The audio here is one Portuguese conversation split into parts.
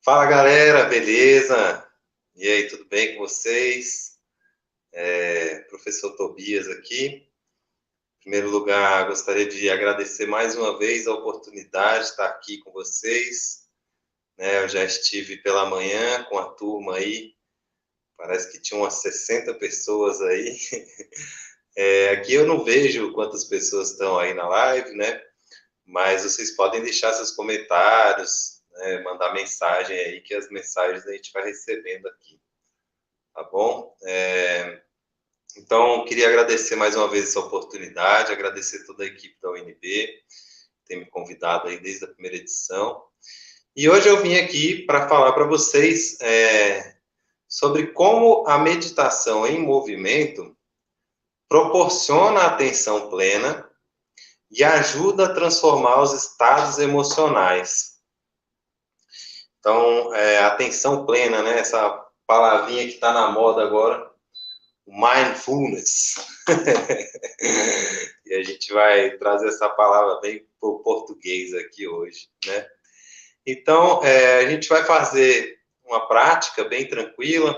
Fala galera, beleza? E aí, tudo bem com vocês? Professor Tobias aqui. Em primeiro lugar, gostaria de agradecer mais uma vez a oportunidade de estar aqui com vocês. Eu já estive pela manhã com a turma aí, parece que tinha umas 60 pessoas aí. Aqui eu não vejo quantas pessoas estão aí na live, né? Mas vocês podem deixar seus comentários, né? Mandar mensagem aí, que as mensagens a gente vai recebendo aqui. Tá bom? Então, queria agradecer mais uma vez essa oportunidade, agradecer toda a equipe da UNB, que tem me convidado aí desde a primeira edição. E hoje eu vim aqui para falar para vocês sobre como a meditação em movimento proporciona a atenção plena e ajuda a transformar os estados emocionais. Então, atenção plena, né? Essa palavrinha que está na moda agora, mindfulness. E a gente vai trazer essa palavra bem para o português aqui hoje, né? Então, a gente vai fazer uma prática bem tranquila.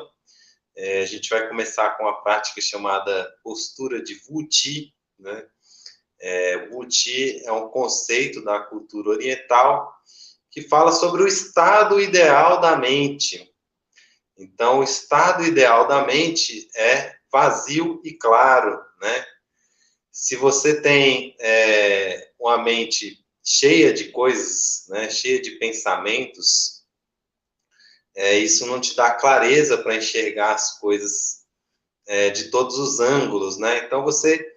A gente vai começar com uma prática chamada postura de Vuti, né? Vuti é um conceito da cultura oriental que fala sobre o estado ideal da mente. Então, o estado ideal da mente é vazio e claro, né? Se você tem uma mente cheia de coisas, né, cheia de pensamentos, isso não te dá clareza para enxergar as coisas de todos os ângulos, né? Então, você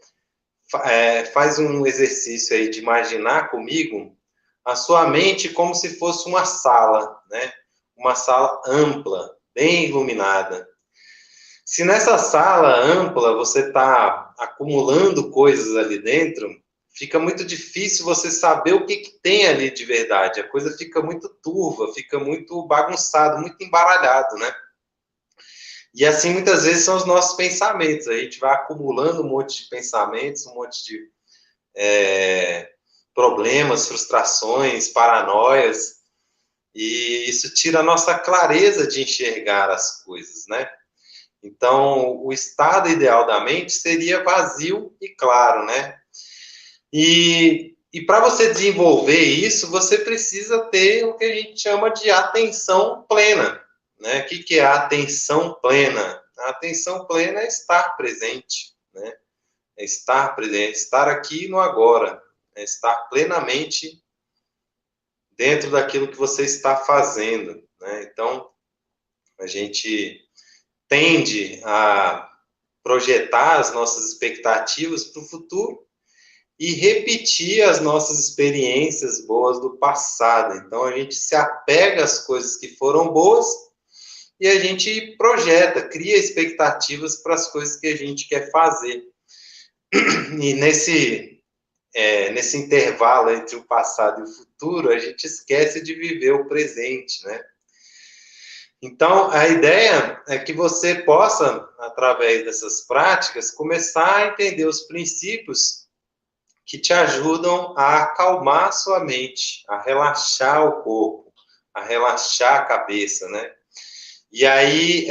faz um exercício aí de imaginar comigo a sua mente como se fosse uma sala, né? Uma sala ampla, bem iluminada. Se nessa sala ampla você está acumulando coisas ali dentro, fica muito difícil você saber o que tem ali de verdade. A coisa fica muito turva, fica muito bagunçado, muito embaralhado, né? E assim, muitas vezes, são os nossos pensamentos. A gente vai acumulando um monte de pensamentos, um monte de problemas, frustrações, paranoias, e isso tira a nossa clareza de enxergar as coisas, né? Então, o estado ideal da mente seria vazio e claro, né? E para você desenvolver isso, você precisa ter o que a gente chama de atenção plena, né? O que é a atenção plena? A atenção plena é estar presente, né? É estar presente, estar aqui no agora, é estar plenamente dentro daquilo que você está fazendo, né? Então, a gente tende a projetar as nossas expectativas para o futuro e repetir as nossas experiências boas do passado. Então, a gente se apega às coisas que foram boas e a gente projeta, cria expectativas para as coisas que a gente quer fazer. E nesse intervalo entre o passado e o futuro, a gente esquece de viver o presente, né? Então, a ideia é que você possa, através dessas práticas, começar a entender os princípios que te ajudam a acalmar a sua mente, a relaxar o corpo, a relaxar a cabeça, né? E aí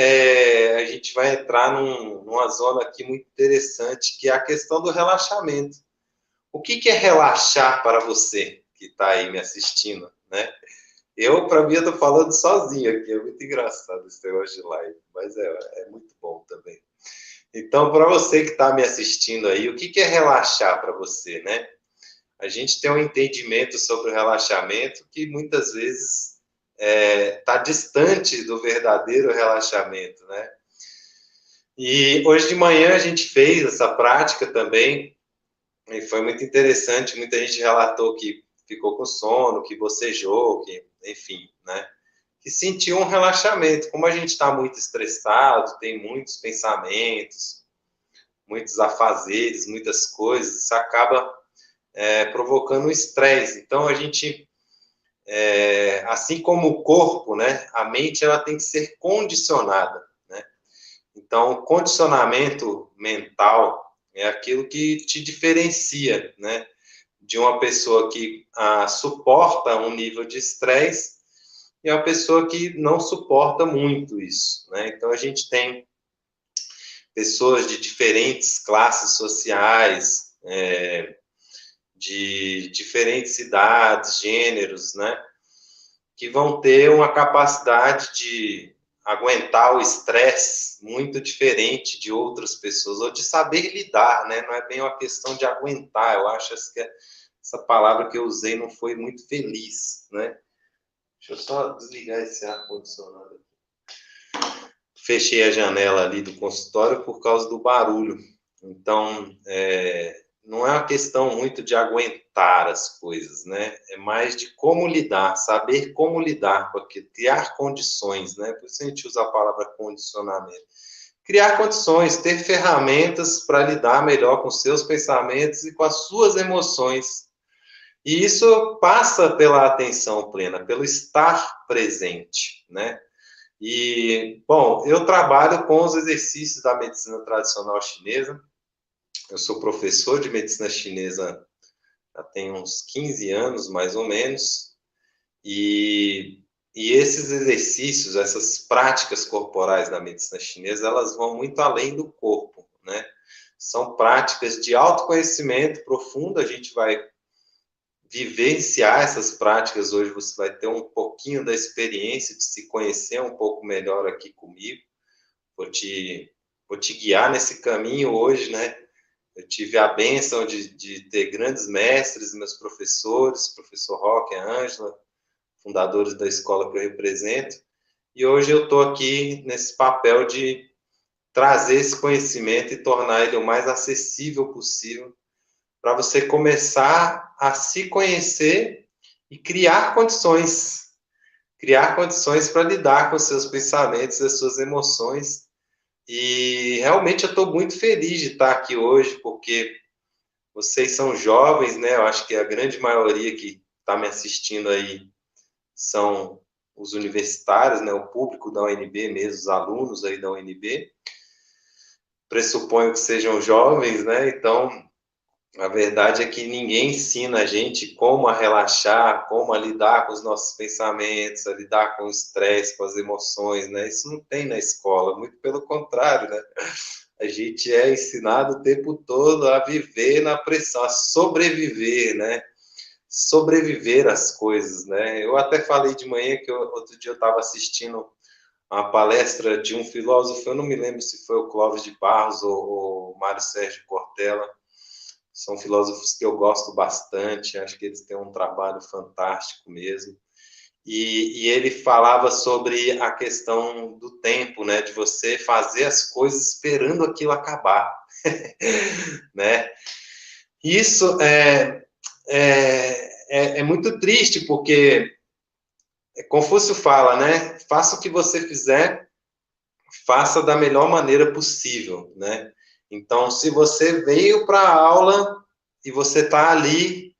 a gente vai entrar numa zona aqui muito interessante, que é a questão do relaxamento. O que é relaxar para você que está aí me assistindo, né? Para mim, eu estou falando sozinho aqui, é muito engraçado esse negócio de live, mas é muito bom também. Então, para você que está me assistindo aí, o que é relaxar para você, né? A gente tem um entendimento sobre o relaxamento que muitas vezes está distante do verdadeiro relaxamento, né? E hoje de manhã a gente fez essa prática também, e foi muito interessante. Muita gente relatou que ficou com sono, que bocejou, que, enfim, né? Que sentiu um relaxamento. Como a gente está muito estressado, tem muitos pensamentos, muitos afazeres, muitas coisas, isso acaba provocando um estresse. Então, a gente, assim como o corpo, né, a mente ela tem que ser condicionada, né? Então, o condicionamento mental é aquilo que te diferencia, né, de uma pessoa que suporta um nível de estresse e a pessoa que não suporta muito isso, né? Então, a gente tem pessoas de diferentes classes sociais, de diferentes idades, gêneros, né? Que vão ter uma capacidade de aguentar o estresse muito diferente de outras pessoas, ou de saber lidar, né? Não é bem uma questão de aguentar, eu acho que essa palavra que eu usei não foi muito feliz, né? Deixa eu só desligar esse ar-condicionado. Fechei a janela ali do consultório por causa do barulho. Então, não é uma questão muito de aguentar as coisas, né? É mais de como lidar, saber como lidar com aquilo, criar condições, né? Por isso a gente usa a palavra condicionamento. Criar condições, ter ferramentas para lidar melhor com seus pensamentos e com as suas emoções. E isso passa pela atenção plena, pelo estar presente, né? E, bom, eu trabalho com os exercícios da medicina tradicional chinesa. Eu sou professor de medicina chinesa já tem uns 15 anos, mais ou menos. E esses exercícios, essas práticas corporais da medicina chinesa, elas vão muito além do corpo, né? São práticas de autoconhecimento profundo. A gente vai vivenciar essas práticas hoje, você vai ter um pouquinho da experiência de se conhecer um pouco melhor aqui comigo. Vou te guiar nesse caminho hoje, né? Eu tive a bênção de ter grandes mestres, meus professores, professor Roque e Ângela, fundadores da escola que eu represento, e hoje eu estou aqui nesse papel de trazer esse conhecimento e tornar ele o mais acessível possível para você começar a se conhecer e criar condições para lidar com seus pensamentos e as suas emoções. E realmente eu estou muito feliz de estar aqui hoje, porque vocês são jovens, né? Eu acho que a grande maioria que está me assistindo aí são os universitários, né? O público da UNB mesmo, os alunos aí da UNB. Pressuponho que sejam jovens, né? Então, a verdade é que ninguém ensina a gente como a relaxar, como a lidar com os nossos pensamentos, a lidar com o estresse, com as emoções, né? Isso não tem na escola, muito pelo contrário, né? A gente é ensinado o tempo todo a viver na pressão, a sobreviver, né? Sobreviver às coisas, né? Eu até falei de manhã que outro dia eu estava assistindo uma palestra de um filósofo, eu não me lembro se foi o Clóvis de Barros ou o Mário Sérgio Cortella. São filósofos que eu gosto bastante, acho que eles têm um trabalho fantástico mesmo. E ele falava sobre a questão do tempo, né? De você fazer as coisas esperando aquilo acabar, né? Isso é muito triste, porque Confúcio fala, né? Faça o que você fizer, faça da melhor maneira possível, né? Então, se você veio para a aula e você está ali,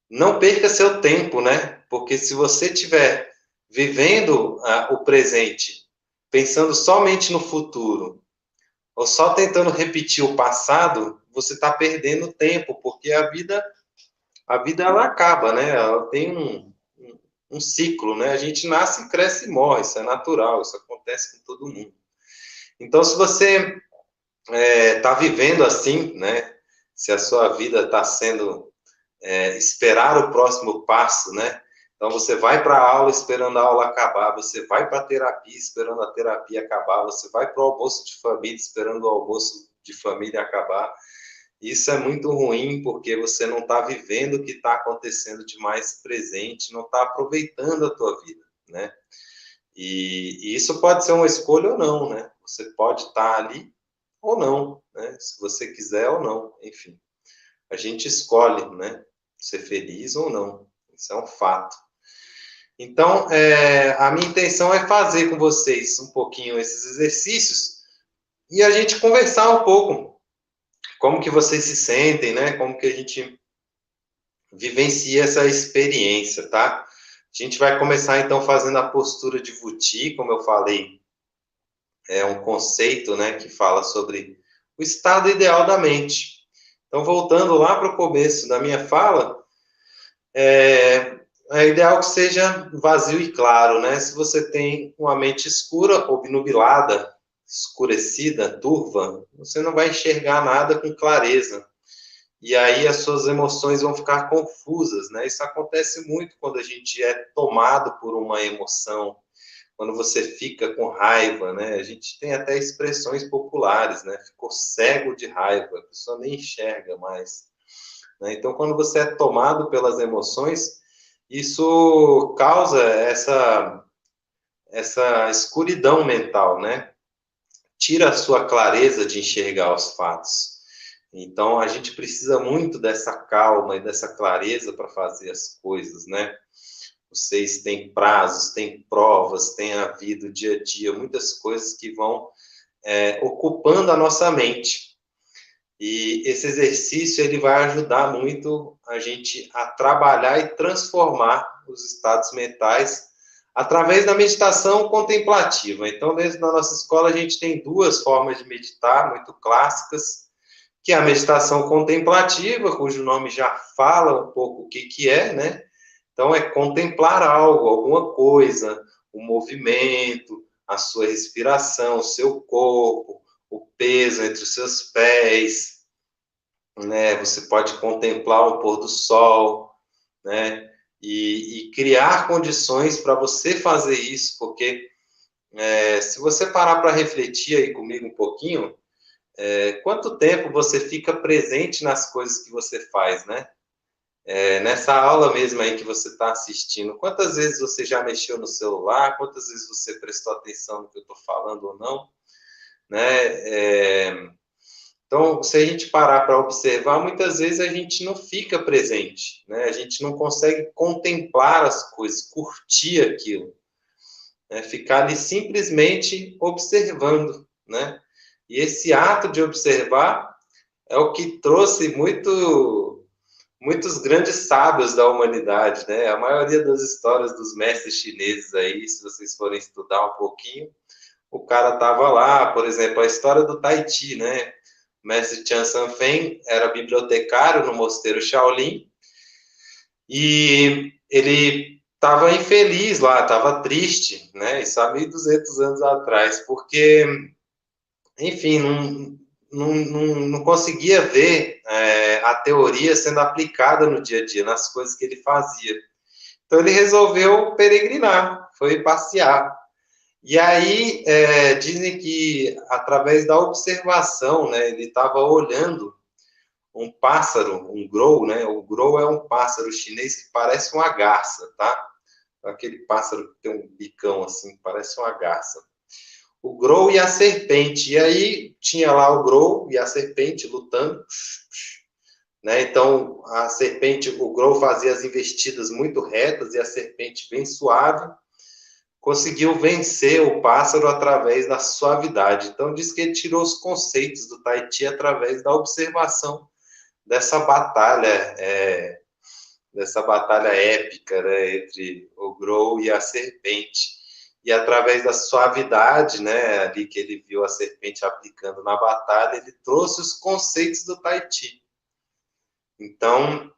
não perca seu tempo, né? Porque se você estiver vivendo o presente, pensando somente no futuro, ou só tentando repetir o passado, você está perdendo tempo, porque a vida ela acaba, né? Ela tem um ciclo, né? A gente nasce, cresce e morre, isso é natural, isso acontece com todo mundo. Então, se você está vivendo assim, né? Se a sua vida está sendo esperar o próximo passo, né? Então, você vai para a aula esperando a aula acabar, você vai para a terapia esperando a terapia acabar, você vai para o almoço de família esperando o almoço de família acabar. Isso é muito ruim, porque você não está vivendo o que está acontecendo de mais presente, não está aproveitando a tua vida, né? E isso pode ser uma escolha ou não, né? Você pode estar ali ou não, né? Se você quiser ou não, enfim. A gente escolhe, né? Ser feliz ou não. Isso é um fato. Então, a minha intenção é fazer com vocês um pouquinho esses exercícios e a gente conversar um pouco como que vocês se sentem, né? Como que a gente vivencia essa experiência, tá? A gente vai começar, então, fazendo a postura de Vuti, como eu falei, é um conceito, né, que fala sobre o estado ideal da mente. Então, voltando lá para o começo da minha fala, é ideal que seja vazio e claro, né? Se você tem uma mente escura, obnubilada, escurecida, turva, você não vai enxergar nada com clareza. E aí as suas emoções vão ficar confusas, né? Isso acontece muito quando a gente é tomado por uma emoção, quando você fica com raiva, né? A gente tem até expressões populares, né? Ficou cego de raiva, a pessoa nem enxerga mais, né? Então, quando você é tomado pelas emoções, isso causa essa escuridão mental, né? Tira a sua clareza de enxergar os fatos. Então, a gente precisa muito dessa calma e dessa clareza para fazer as coisas, né? Vocês têm prazos, têm provas, tem a vida, o dia a dia, muitas coisas que vão ocupando a nossa mente. E esse exercício ele vai ajudar muito a gente a trabalhar e transformar os estados mentais através da meditação contemplativa. Então, dentro da nossa escola, a gente tem duas formas de meditar muito clássicas, que é a meditação contemplativa, cujo nome já fala um pouco o que é, né? Então, é contemplar algo, alguma coisa, o movimento, a sua respiração, o seu corpo, o peso entre os seus pés, né? Você pode contemplar o pôr do sol, né? E criar condições para você fazer isso, porque se você parar para refletir aí comigo um pouquinho, quanto tempo você fica presente nas coisas que você faz, né? Nessa aula mesmo aí que você está assistindo, quantas vezes você já mexeu no celular, quantas vezes você prestou atenção no que eu estou falando ou não, né? Então, se a gente parar para observar, muitas vezes a gente não fica presente, né? A gente não consegue contemplar as coisas, curtir aquilo, né? Ficar ali simplesmente observando, né? E esse ato de observar é o que trouxe muitos grandes sábios da humanidade, né? A maioria das histórias dos mestres chineses aí, se vocês forem estudar um pouquinho, o cara estava lá, por exemplo, a história do Tai Chi, né? O mestre Chan Sanfen era bibliotecário no mosteiro Shaolin e ele estava infeliz lá, estava triste, né? Isso há 1.200 anos atrás, porque, enfim, não conseguia ver a teoria sendo aplicada no dia a dia, nas coisas que ele fazia. Então ele resolveu peregrinar, foi passear. E aí dizem que através da observação, né, ele estava olhando um pássaro, um grou, né? O grou é um pássaro chinês que parece uma garça, tá? Aquele pássaro que tem um bicão assim, parece uma garça. O grou e a serpente. E aí tinha lá o grou e a serpente lutando, né? Então a serpente, o grou fazia as investidas muito retas e a serpente bem suave, conseguiu vencer o pássaro através da suavidade. Então diz que ele tirou os conceitos do Tai Chi através da observação dessa batalha épica, né, entre o Grou e a serpente. E através da suavidade, né, ali que ele viu a serpente aplicando na batalha, ele trouxe os conceitos do Tai Chi. Então,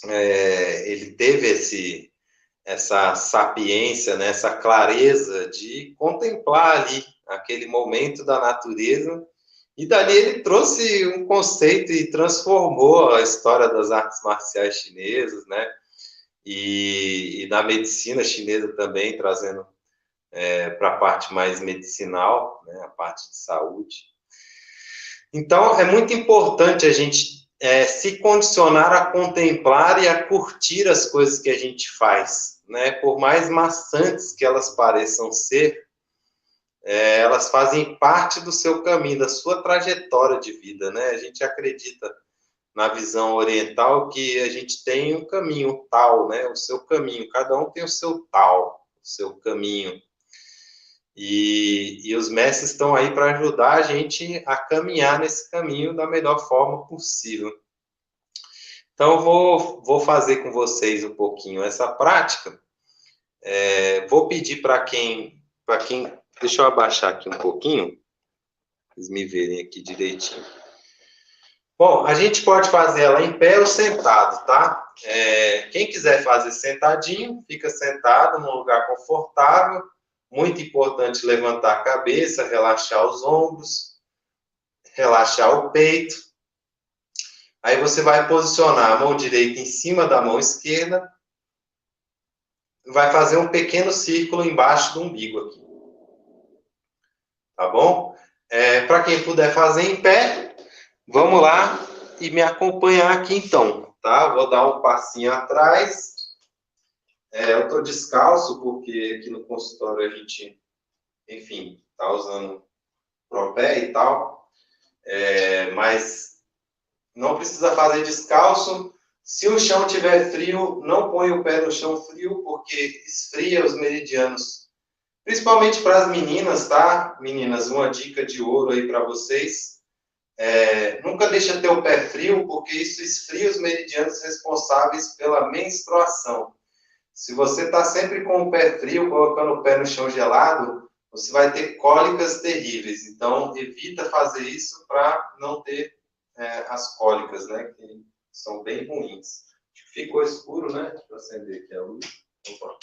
ele teve essa sapiência, né, essa clareza de contemplar ali aquele momento da natureza, e dali ele trouxe um conceito e transformou a história das artes marciais chinesas, né, e da medicina chinesa também, trazendo para a parte mais medicinal, né, a parte de saúde. Então, é muito importante a gente se condicionar a contemplar e a curtir as coisas que a gente faz, né? Por mais maçantes que elas pareçam ser, elas fazem parte do seu caminho, da sua trajetória de vida, né? A gente acredita na visão oriental que a gente tem um caminho, um tal, né? O seu caminho, cada um tem o seu tal, o seu caminho. E os mestres estão aí para ajudar a gente a caminhar nesse caminho da melhor forma possível. Então, vou fazer com vocês um pouquinho essa prática. Vou pedir para quem... Deixa eu abaixar aqui um pouquinho, para vocês me verem aqui direitinho. Bom, a gente pode fazer ela em pé ou sentado, tá? Quem quiser fazer sentadinho, fica sentado num lugar confortável. Muito importante levantar a cabeça, relaxar os ombros, relaxar o peito. Aí você vai posicionar a mão direita em cima da mão esquerda. Vai fazer um pequeno círculo embaixo do umbigo aqui. Tá bom? Para quem puder fazer em pé, vamos lá e me acompanhar aqui então, tá? Vou dar um passinho atrás. Eu estou descalço porque aqui no consultório a gente, enfim, tá usando propé e tal, mas não precisa fazer descalço. Se o chão tiver frio, não põe o pé no chão frio porque esfria os meridianos. Principalmente para as meninas, tá? Meninas, uma dica de ouro aí para vocês. Nunca deixa ter o pé frio, porque isso esfria os meridianos responsáveis pela menstruação. Se você está sempre com o pé frio, colocando o pé no chão gelado, você vai ter cólicas terríveis. Então, evita fazer isso para não ter as cólicas, né? Que são bem ruins. Ficou escuro, né? Deixa eu acender aqui a luz. Opa.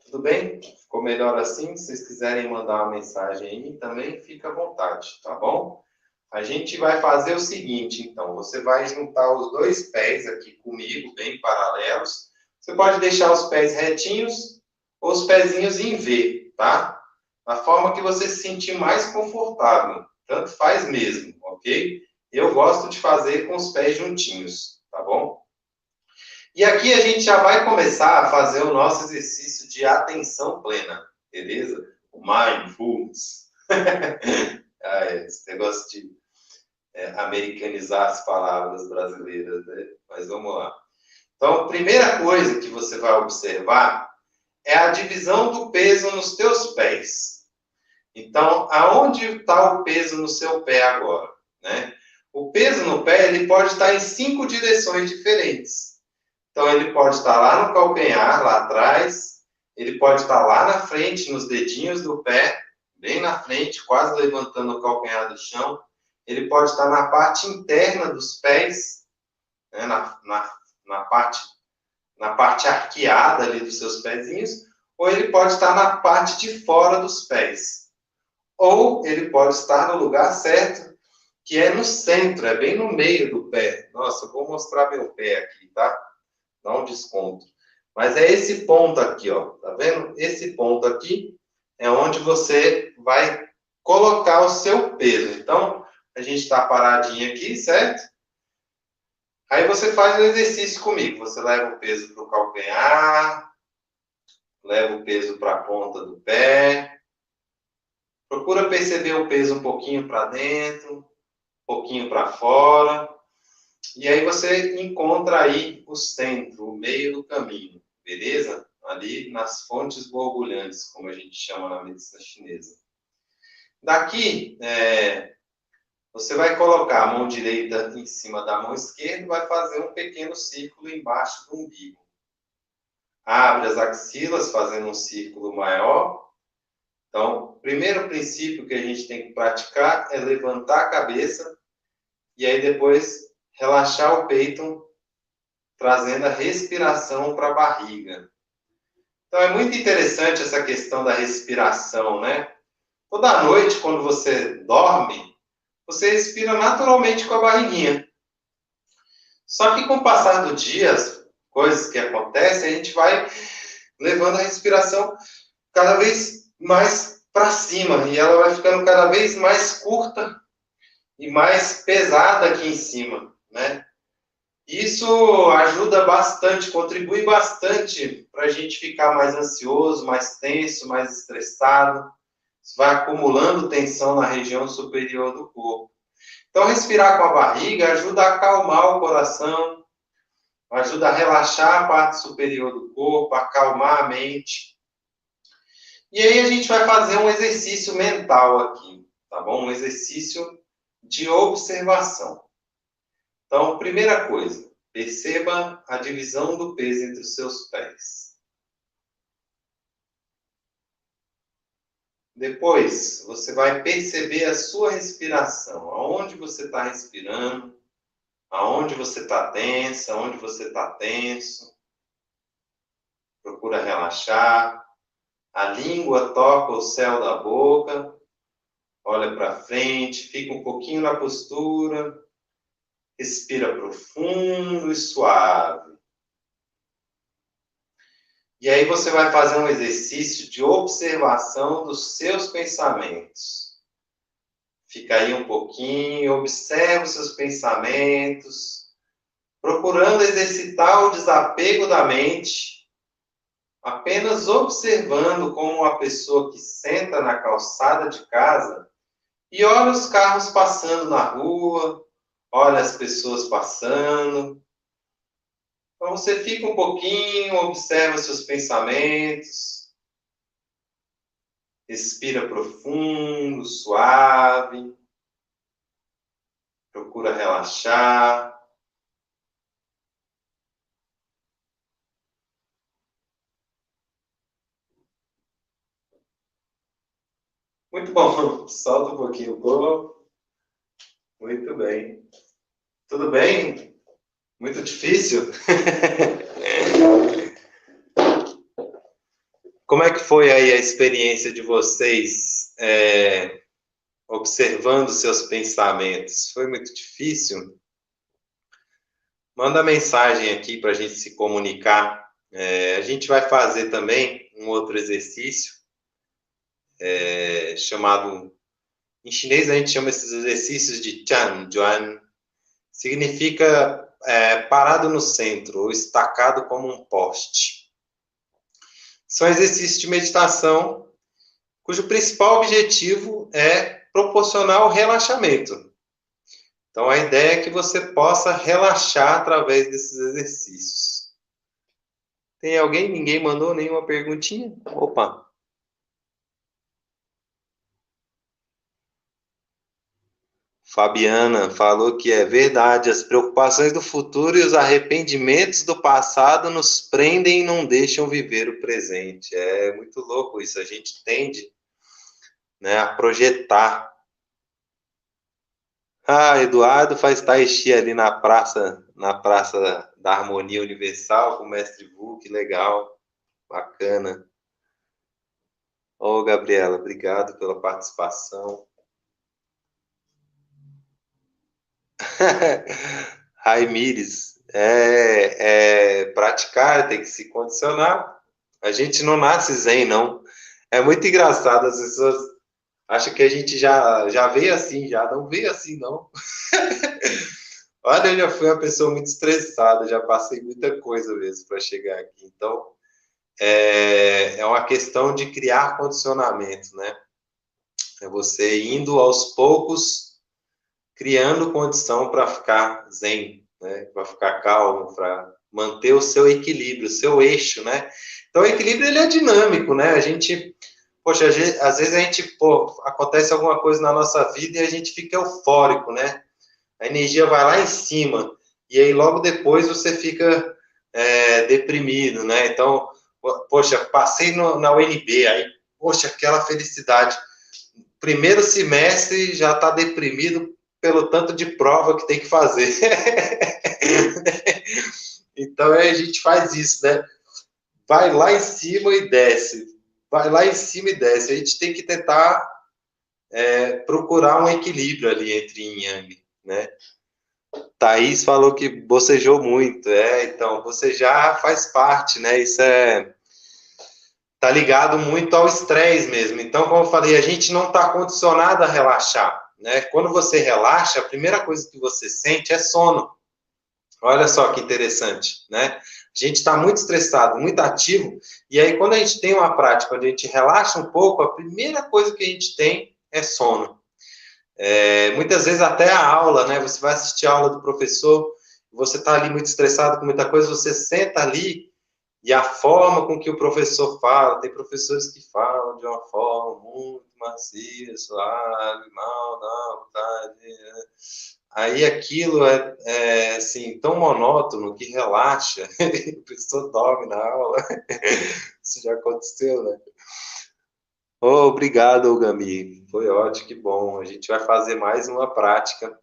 Tudo bem? Ficou melhor assim? Se vocês quiserem mandar uma mensagem aí, também fica à vontade, tá bom? A gente vai fazer o seguinte, então. Você vai juntar os dois pés aqui comigo, bem paralelos. Você pode deixar os pés retinhos ou os pezinhos em V, tá? Da forma que você se sentir mais confortável. Tanto faz mesmo, ok? Eu gosto de fazer com os pés juntinhos, tá bom? E aqui a gente já vai começar a fazer o nosso exercício de atenção plena, beleza? O mindfulness. Esse negócio de americanizar as palavras brasileiras, né? Mas vamos lá. Então, a primeira coisa que você vai observar é a divisão do peso nos teus pés. Então, aonde está o peso no seu pé agora, né? O peso no pé, ele pode estar em 5 direções diferentes. Então, ele pode estar lá no calcanhar, lá atrás. Ele pode estar lá na frente, nos dedinhos do pé, bem na frente, quase levantando o calcanhar do chão. Ele pode estar na parte interna dos pés, né, na parte arqueada ali dos seus pezinhos, ou ele pode estar na parte de fora dos pés. Ou ele pode estar no lugar certo, que é no centro, é bem no meio do pé. Nossa, eu vou mostrar meu pé aqui, tá? Dá um desconto. Mas é esse ponto aqui, ó. Tá vendo? Esse ponto aqui é onde você vai colocar o seu peso. Então, a gente está paradinho aqui, certo? Aí você faz o exercício comigo. Você leva o peso para o calcanhar, leva o peso para a ponta do pé. Procura perceber o peso um pouquinho para dentro, um pouquinho para fora. E aí você encontra aí o centro, o meio do caminho, beleza? Ali nas fontes borbulhantes, como a gente chama na medicina chinesa. Daqui, você vai colocar a mão direita em cima da mão esquerda e vai fazer um pequeno círculo embaixo do umbigo. Abre as axilas, fazendo um círculo maior. Então, o primeiro princípio que a gente tem que praticar é levantar a cabeça e aí depois relaxar o peito, trazendo a respiração para a barriga. Então, é muito interessante essa questão da respiração, né? Toda noite, quando você dorme, você respira naturalmente com a barriguinha. Só que com o passar do dia, as coisas que acontecem, a gente vai levando a respiração cada vez mais para cima. E ela vai ficando cada vez mais curta e mais pesada aqui em cima, né? Isso ajuda bastante, contribui bastante para a gente ficar mais ansioso, mais tenso, mais estressado. Isso vai acumulando tensão na região superior do corpo. Então, respirar com a barriga ajuda a acalmar o coração, ajuda a relaxar a parte superior do corpo, acalmar a mente. E aí a gente vai fazer um exercício mental aqui, tá bom? Um exercício de observação. Então, primeira coisa, perceba a divisão do peso entre os seus pés. Depois, você vai perceber a sua respiração, aonde você está respirando, Aonde você está tensa, aonde você está tenso. Procura relaxar. A língua toca o céu da boca. Olha para frente, fica um pouquinho na postura. Respira profundo e suave. E aí você vai fazer um exercício de observação dos seus pensamentos. Fica aí um pouquinho, observa os seus pensamentos, procurando exercitar o desapego da mente, apenas observando como uma pessoa que senta na calçada de casa e olha os carros passando na rua, olha as pessoas passando. Então você fica um pouquinho, observa seus pensamentos, respira profundo, suave, procura relaxar. Muito bom, solta um pouquinho o corpo. Muito bem. Tudo bem? Muito difícil? Como é que foi aí a experiência de vocês observando seus pensamentos? Foi muito difícil? Manda mensagem aqui para a gente se comunicar. A gente vai fazer também um outro exercício chamado... Em chinês a gente chama esses exercícios de Chan Juan. Significa parado no centro, ou estacado como um poste. São exercícios de meditação cujo principal objetivo é proporcionar o relaxamento. Então, a ideia é que você possa relaxar através desses exercícios. Tem alguém? Ninguém mandou nenhuma perguntinha? Opa! Fabiana falou que é verdade, as preocupações do futuro e os arrependimentos do passado nos prendem e não deixam viver o presente. É muito louco isso, a gente tende, né, a projetar. Ah, Eduardo faz tai chi ali na praça da Harmonia Universal com o Mestre Vu, que legal, bacana. Ô, Gabriela, obrigado pela participação. Raimires, praticar, tem que se condicionar. A gente não nasce zen, não. É muito engraçado, as pessoas acham que a gente já veio assim, já não veio assim, não. Olha, eu já fui uma pessoa muito estressada, já passei muita coisa mesmo para chegar aqui. Então, é uma questão de criar condicionamento, né? É você indo aos poucos, criando condição para ficar zen, né? Para ficar calmo, para manter o seu equilíbrio, o seu eixo, né? Então, o equilíbrio ele é dinâmico, né? A gente, poxa, às vezes a gente, acontece alguma coisa na nossa vida e a gente fica eufórico, né? A energia vai lá em cima e aí logo depois você fica deprimido, né? Então, poxa, passei na UNB, aí, poxa, aquela felicidade. Primeiro semestre já está deprimido pelo tanto de prova que tem que fazer. Então a gente faz isso, né? Vai lá em cima e desce. Vai lá em cima e desce. A gente tem que tentar procurar um equilíbrio ali entre yin e yang, né? Thaís falou que bocejou muito, então bocejar faz parte, né? Isso tá ligado muito ao estresse mesmo. Então, como eu falei, a gente não está condicionado a relaxar, né? Quando você relaxa, a primeira coisa que você sente é sono. Olha só que interessante, né? A gente está muito estressado, muito ativo, e aí quando a gente tem uma prática onde a gente relaxa um pouco, a primeira coisa que a gente tem é sono. Muitas vezes até a aula, né? Você vai assistir a aula do professor, você está ali muito estressado com muita coisa, você senta ali e a forma com que o professor fala, tem professores que falam de uma forma muito macia, suave, mal, não, tá, aí aquilo assim, tão monótono que relaxa, a pessoa dorme na aula. Isso já aconteceu, né? Oh, obrigado, Gami. Foi ótimo, que bom. A gente vai fazer mais uma prática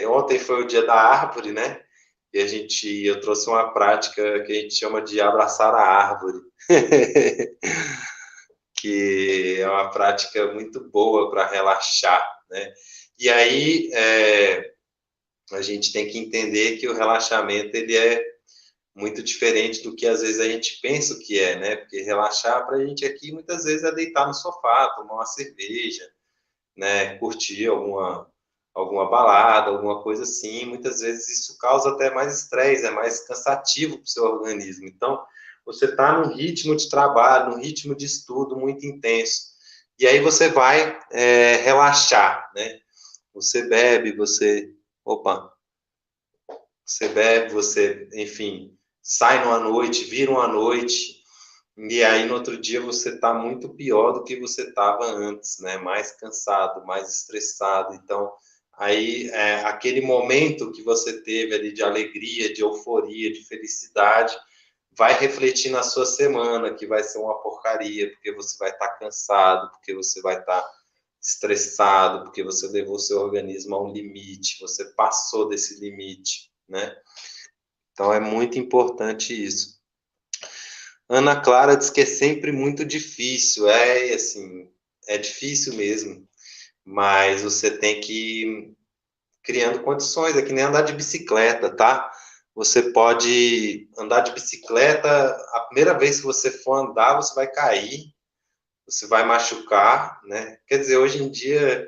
Ontem foi o dia da árvore, né? E eu trouxe uma prática que a gente chama de abraçar a árvore, que é uma prática muito boa para relaxar, né? E aí a gente tem que entender que o relaxamento ele é muito diferente do que às vezes a gente pensa que é, né? Porque relaxar para a gente aqui muitas vezes é deitar no sofá, tomar uma cerveja, né? Curtir alguma balada, alguma coisa assim. Muitas vezes isso causa até mais estresse, é mais cansativo para o seu organismo. Então, você está num ritmo de trabalho, num ritmo de estudo muito intenso. E aí você vai relaxar, né? Você bebe, opa, você bebe, enfim, sai numa noite, vira uma noite, e aí no outro dia você está muito pior do que você estava antes, né? Mais cansado, mais estressado. Então, aí aquele momento que você teve ali de alegria, de euforia, de felicidade, vai refletir na sua semana, que vai ser uma porcaria, porque você vai estar cansado, porque você vai estar estressado, porque você levou seu organismo a um limite, você passou desse limite, né? Então é muito importante isso. Ana Clara diz que é sempre muito difícil, assim, é difícil mesmo, mas você tem que ir criando condições, é que nem andar de bicicleta, tá? Você pode andar de bicicleta, a primeira vez que você for andar, você vai cair, você vai machucar, né? Quer dizer, hoje em dia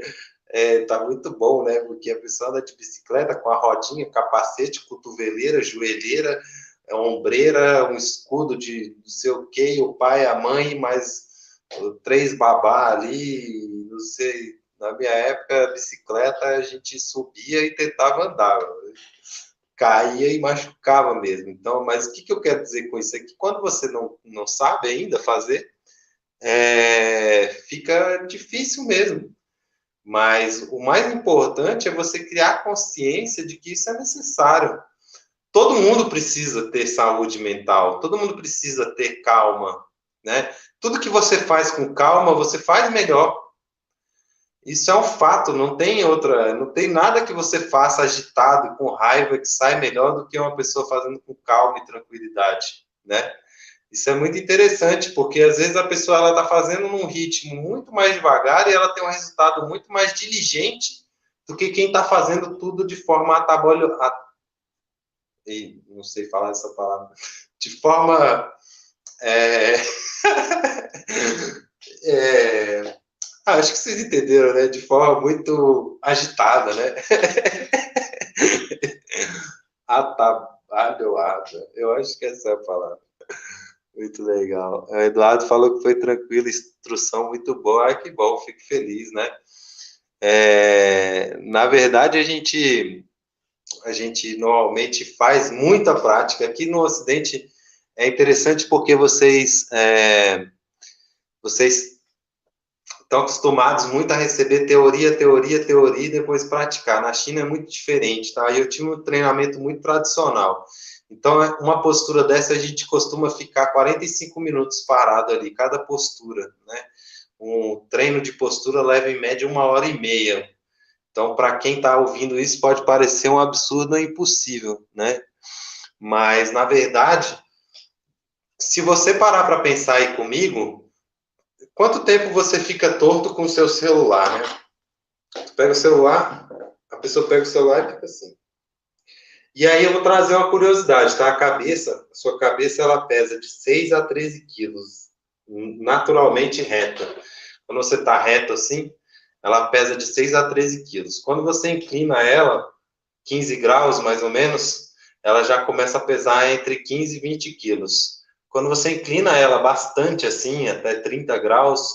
tá muito bom, né? Porque a pessoa anda de bicicleta com a rodinha, capacete, cotoveleira, joelheira, ombreira, um escudo de não sei o quê, o pai, a mãe, mais três babá ali, não sei. Na minha época, a bicicleta a gente subia e tentava andar, caía e machucava mesmo. Então, mas o que eu quero dizer com isso? É que quando você não sabe ainda fazer, fica difícil mesmo. Mas o mais importante é você criar consciência de que isso é necessário. Todo mundo precisa ter saúde mental, todo mundo precisa ter calma, né? Tudo que você faz com calma, você faz melhor. Isso é um fato, não tem nada que você faça agitado, com raiva, que sai melhor do que uma pessoa fazendo com calma e tranquilidade, né? Isso é muito interessante, porque às vezes a pessoa ela está fazendo num ritmo muito mais devagar e ela tem um resultado muito mais diligente do que quem está fazendo tudo de forma não sei falar essa palavra, de forma é... acho que vocês entenderam, né? De forma muito agitada, né? Atabalhoada. Eu acho que essa é a palavra. Muito legal. O Eduardo falou que foi tranquilo, instrução muito boa. Ai, que bom, fico feliz, né? Na verdade, a gente normalmente faz muita prática. Aqui no Ocidente é interessante porque vocês estão acostumados muito a receber teoria, teoria, teoria e depois praticar. Na China é muito diferente, tá? Eu tinha um treinamento muito tradicional. Então, uma postura dessa, a gente costuma ficar 45 minutos parado ali, cada postura, né? Um treino de postura leva em média 1h30. Então, para quem está ouvindo isso, pode parecer um absurdo ou impossível, né? Mas, na verdade, se você parar para pensar aí comigo, quanto tempo você fica torto com o seu celular, né? Tu pega o celular, a pessoa pega o celular e fica assim. E aí eu vou trazer uma curiosidade, tá? A sua cabeça, ela pesa de 6 a 13 quilos, naturalmente reta. Quando você está reto assim, ela pesa de 6 a 13 quilos. Quando você inclina ela, 15 graus mais ou menos, ela já começa a pesar entre 15 e 20 quilos. Quando você inclina ela bastante assim, até 30 graus,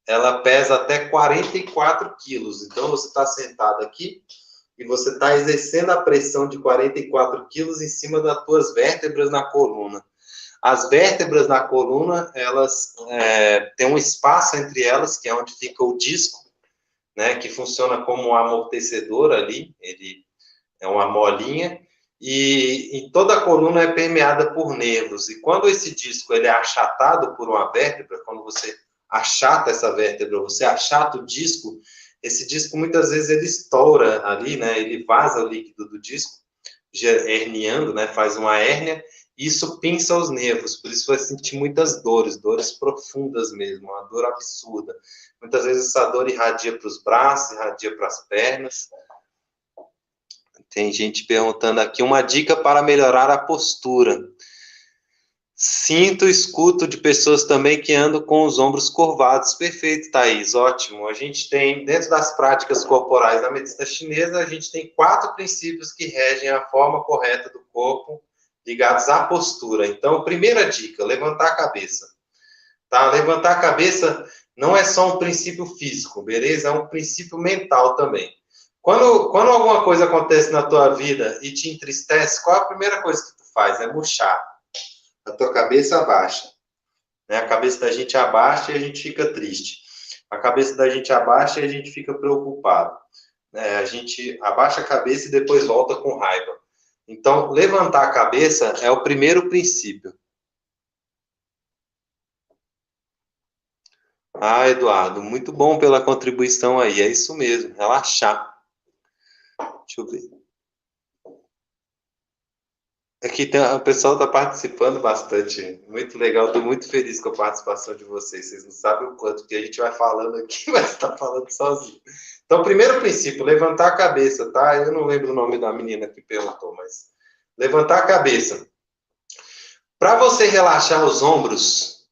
ela pesa até 44 quilos. Então você está sentado aqui e você está exercendo a pressão de 44 quilos em cima das tuas vértebras na coluna. As vértebras na coluna, elas têm um espaço entre elas, que é onde fica o disco, né, que funciona como um amortecedor ali, ele é uma molinha, e toda a coluna é permeada por nervos. E quando esse disco ele é achatado por uma vértebra, quando você achata essa vértebra, você achata o disco, esse disco muitas vezes ele estoura ali, né? Ele vaza o líquido do disco, herniando, né? Faz uma hérnia, e isso pinça os nervos, por isso vai sentir muitas dores, dores profundas mesmo, uma dor absurda. Muitas vezes essa dor irradia para os braços, irradia para as pernas. Tem gente perguntando aqui, uma dica para melhorar a postura. Sinto, escuto de pessoas também que andam com os ombros curvados. Perfeito, Thaís, ótimo. A gente tem, dentro das práticas corporais da medicina chinesa, a gente tem 4 princípios que regem a forma correta do corpo, ligados à postura. Então, primeira dica, levantar a cabeça. Tá? Levantar a cabeça não é só um princípio físico, beleza? É um princípio mental também. Quando alguma coisa acontece na tua vida e te entristece, qual é a primeira coisa que tu faz? É murchar. A tua cabeça abaixa. Né? A cabeça da gente abaixa e a gente fica triste. A cabeça da gente abaixa e a gente fica preocupado. Né? A gente abaixa a cabeça e depois volta com raiva. Então, levantar a cabeça é o primeiro princípio. Ah, Eduardo, muito bom pela contribuição aí. É isso mesmo, relaxar. Deixa eu ver. Aqui tem, o pessoal está participando bastante. Muito legal, estou muito feliz com a participação de vocês. Vocês não sabem o quanto que a gente vai falando aqui, mas está falando sozinho. Então, primeiro princípio, levantar a cabeça, tá? Eu não lembro o nome da menina que perguntou, mas levantar a cabeça. Para você relaxar os ombros,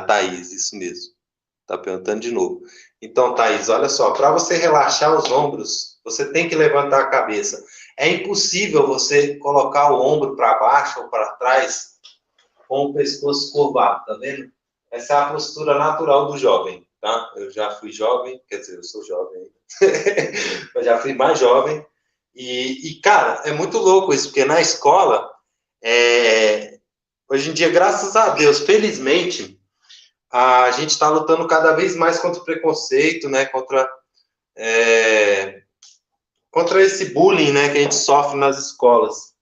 Thaís, isso mesmo. Está perguntando de novo. Então, Thaís, olha só, para você relaxar os ombros, você tem que levantar a cabeça. É impossível você colocar o ombro para baixo ou para trás com o pescoço curvado, tá vendo? Essa é a postura natural do jovem, tá? Eu já fui jovem, quer dizer, eu sou jovem ainda. Eu já fui mais jovem. Cara, é muito louco isso, porque na escola, hoje em dia, graças a Deus, felizmente, a gente está lutando cada vez mais contra o preconceito, né? Contra esse bullying, né, que a gente sofre nas escolas.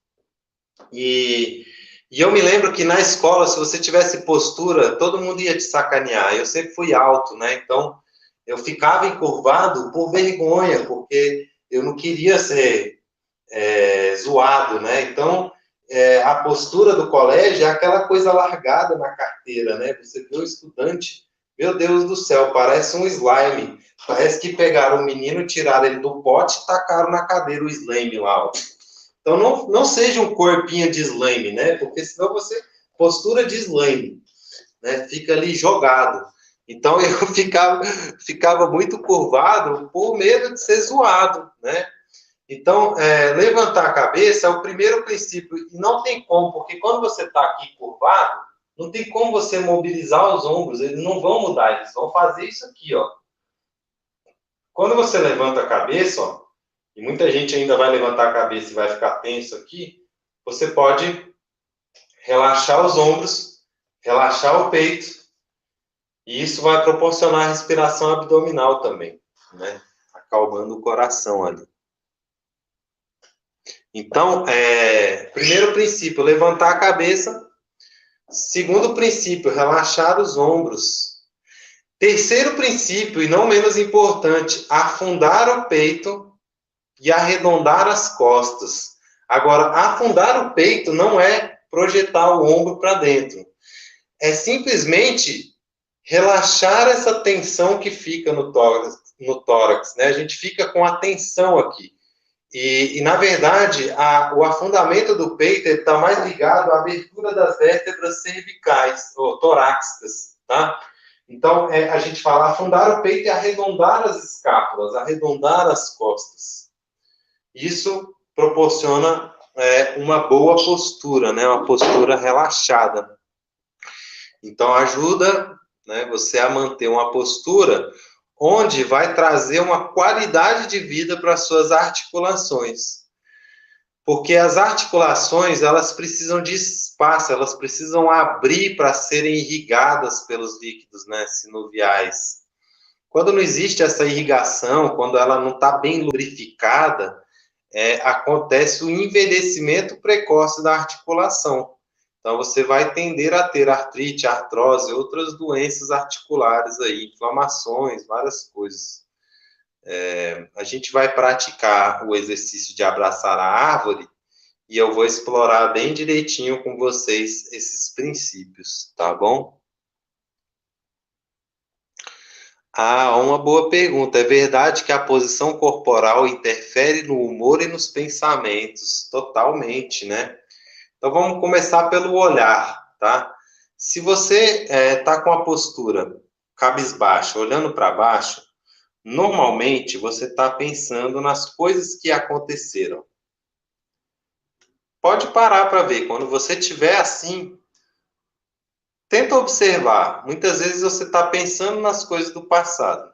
E eu me lembro que na escola, se você tivesse postura, todo mundo ia te sacanear. Eu sempre fui alto, né? Então, eu ficava encurvado por vergonha, porque eu não queria ser zoado, né? Então, a postura do colégio é aquela coisa largada na carteira, né? Você vê o estudante, meu Deus do céu, parece um slime. Parece que pegaram o menino, tiraram ele do pote e tacaram na cadeira o slime lá, ó. Então, não seja um corpinho de slime, né? Porque senão você... Postura de slime, né? Fica ali jogado. Então, eu ficava muito curvado por medo de ser zoado, né? Então, levantar a cabeça é o primeiro princípio. E não tem como, porque quando você está aqui curvado, não tem como você mobilizar os ombros. Eles não vão mudar, eles vão fazer isso aqui, ó. Quando você levanta a cabeça, ó, e muita gente ainda vai levantar a cabeça e vai ficar tenso aqui, você pode relaxar os ombros, relaxar o peito, e isso vai proporcionar respiração abdominal também, né? Acalmando o coração ali. Então, primeiro princípio, levantar a cabeça. Segundo princípio, relaxar os ombros. Terceiro princípio, e não menos importante, afundar o peito e arredondar as costas. Agora, afundar o peito não é projetar o ombro para dentro. É simplesmente relaxar essa tensão que fica no tórax, né? A gente fica com a tensão aqui. E na verdade, o afundamento do peito está mais ligado à abertura das vértebras cervicais, ou torácicas, tá? Então, a gente fala afundar o peito e arredondar as escápulas, arredondar as costas. Isso proporciona uma boa postura, né? Uma postura relaxada. Então, ajuda, né, você a manter uma postura onde vai trazer uma qualidade de vida para as suas articulações. Porque as articulações, elas precisam de espaço, elas precisam abrir para serem irrigadas pelos líquidos, né, sinoviais. Quando não existe essa irrigação, quando ela não está bem lubrificada, acontece o envelhecimento precoce da articulação. Então, você vai tender a ter artrite, artrose, outras doenças articulares aí, inflamações, várias coisas. A gente vai praticar o exercício de abraçar a árvore e eu vou explorar bem direitinho com vocês esses princípios, tá bom? Ah, uma boa pergunta. É verdade que a posição corporal interfere no humor e nos pensamentos, totalmente, né? Então vamos começar pelo olhar, tá? Se você está com a postura cabisbaixa, olhando para baixo, normalmente você está pensando nas coisas que aconteceram. Pode parar para ver. Quando você estiver assim, tenta observar. Muitas vezes você está pensando nas coisas do passado.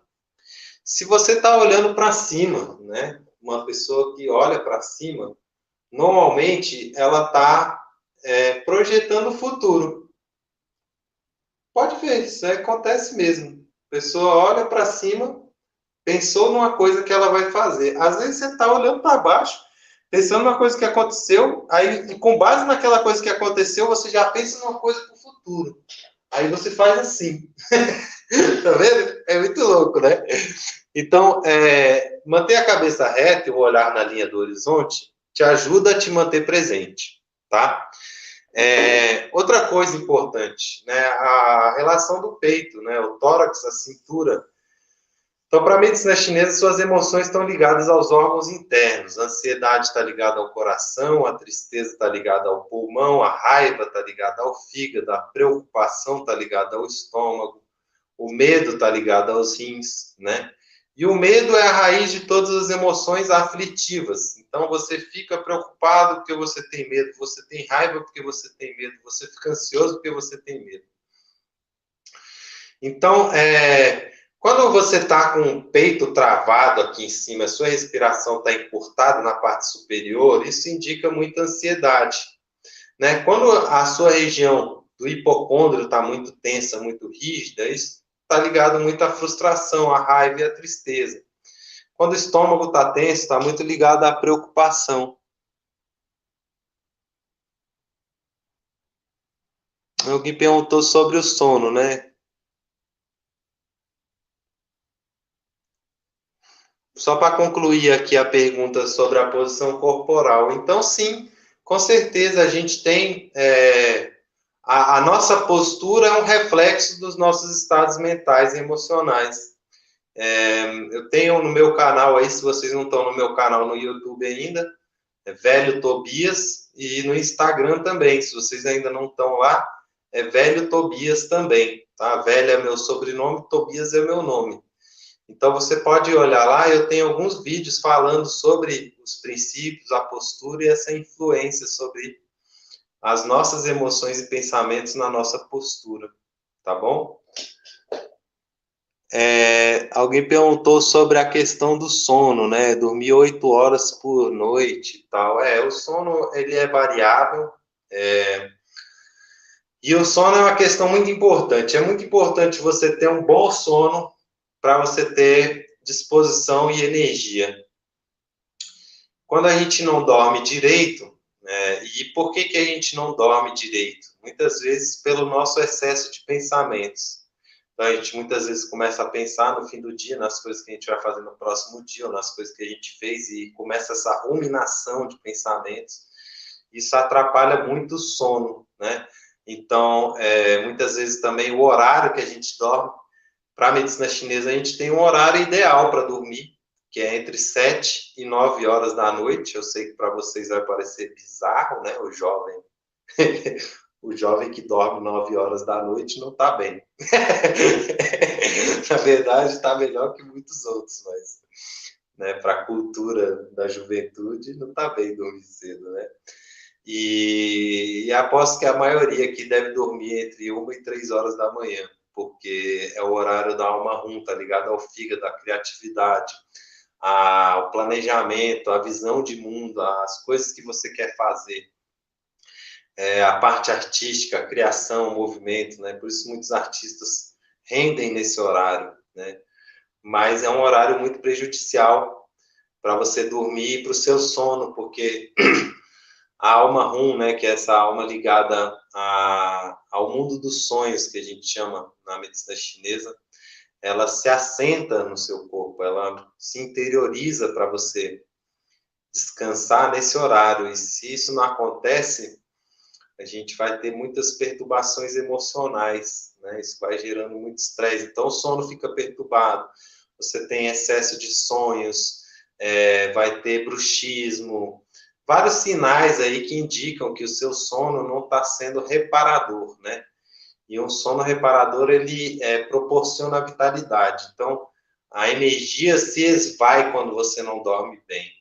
Se você está olhando para cima, né? Uma pessoa que olha para cima, normalmente ela está projetando o futuro. Pode ver, isso acontece mesmo. A pessoa olha para cima, pensou numa coisa que ela vai fazer. Às vezes você está olhando para baixo, pensando numa coisa que aconteceu, aí com base naquela coisa que aconteceu, você já pensa numa coisa para o futuro. Aí você faz assim. Tá vendo? É muito louco, né? Então, manter a cabeça reta e o olhar na linha do horizonte te ajuda a te manter presente, tá? Outra coisa importante, né? A relação do peito, né? O tórax, a cintura. Então, para a medicina chinesa, suas emoções estão ligadas aos órgãos internos. A ansiedade está ligada ao coração, a tristeza está ligada ao pulmão, a raiva está ligada ao fígado, a preocupação está ligada ao estômago, o medo está ligado aos rins, né? E o medo é a raiz de todas as emoções aflitivas. Então, você fica preocupado porque você tem medo, você tem raiva porque você tem medo, você fica ansioso porque você tem medo. Então, quando você está com o peito travado aqui em cima, a sua respiração está encurtada na parte superior, isso indica muita ansiedade, né? Quando a sua região do hipocôndrio está muito tensa, muito rígida, isso está ligado muito à frustração, à raiva e à tristeza. Quando o estômago está tenso, está muito ligado à preocupação. Alguém perguntou sobre o sono, né? Só para concluir aqui a pergunta sobre a posição corporal. Então, sim, com certeza a gente tem. A nossa postura é um reflexo dos nossos estados mentais e emocionais. Eu tenho no meu canal aí, se vocês não estão no meu canal no YouTube ainda, é Velho Tobias, e no Instagram também, se vocês ainda não estão lá, é Velho Tobias também, tá? Velho é meu sobrenome, Tobias é meu nome. Então você pode olhar lá, eu tenho alguns vídeos falando sobre os princípios, a postura e essa influência sobre as nossas emoções e pensamentos na nossa postura, tá bom? Alguém perguntou sobre a questão do sono, né? Dormir 8 horas por noite e tal. O sono ele é variável. E o sono é uma questão muito importante. É muito importante você ter um bom sono para você ter disposição e energia. Quando a gente não dorme direito, e por que a gente não dorme direito? Muitas vezes pelo nosso excesso de pensamentos. Então, a gente muitas vezes começa a pensar no fim do dia, nas coisas que a gente vai fazer no próximo dia, ou nas coisas que a gente fez, e começa essa ruminação de pensamentos. Isso atrapalha muito o sono, né? Então, muitas vezes também o horário que a gente dorme, para a medicina chinesa, a gente tem um horário ideal para dormir, que é entre 7 e 9 horas da noite. Eu sei que para vocês vai parecer bizarro, né? O jovem o jovem que dorme 9 horas da noite não está bem. Na verdade, está melhor que muitos outros, mas para a cultura da juventude não está bem dormir cedo, né? E aposto que a maioria aqui deve dormir entre 1 e 3 horas da manhã, porque é o horário da alma rum, tá ligado ao fígado, à criatividade, ao planejamento, à visão de mundo, às coisas que você quer fazer. A parte artística, a criação, o movimento, né? Por isso muitos artistas rendem nesse horário, né? Mas é um horário muito prejudicial para você dormir e para o seu sono, porque a alma rum, né, que é essa alma ligada ao mundo dos sonhos, que a gente chama na medicina chinesa, ela se assenta no seu corpo, ela se interioriza para você descansar nesse horário. E se isso não acontece, a gente vai ter muitas perturbações emocionais, né? Isso vai gerando muito estresse. Então, o sono fica perturbado, você tem excesso de sonhos, vai ter bruxismo, vários sinais aí que indicam que o seu sono não está sendo reparador, né? E um sono reparador, ele proporciona vitalidade. Então, a energia se esvai quando você não dorme bem.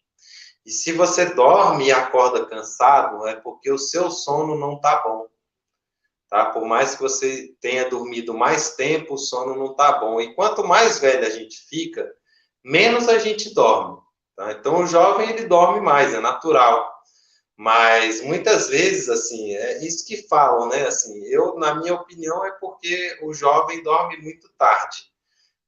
E se você dorme e acorda cansado, é porque o seu sono não está bom, tá? Por mais que você tenha dormido mais tempo, o sono não está bom. E quanto mais velho a gente fica, menos a gente dorme, tá? Então, o jovem, ele dorme mais, é natural. Mas muitas vezes, assim, é isso que falam, né? Assim, na minha opinião, é porque o jovem dorme muito tarde.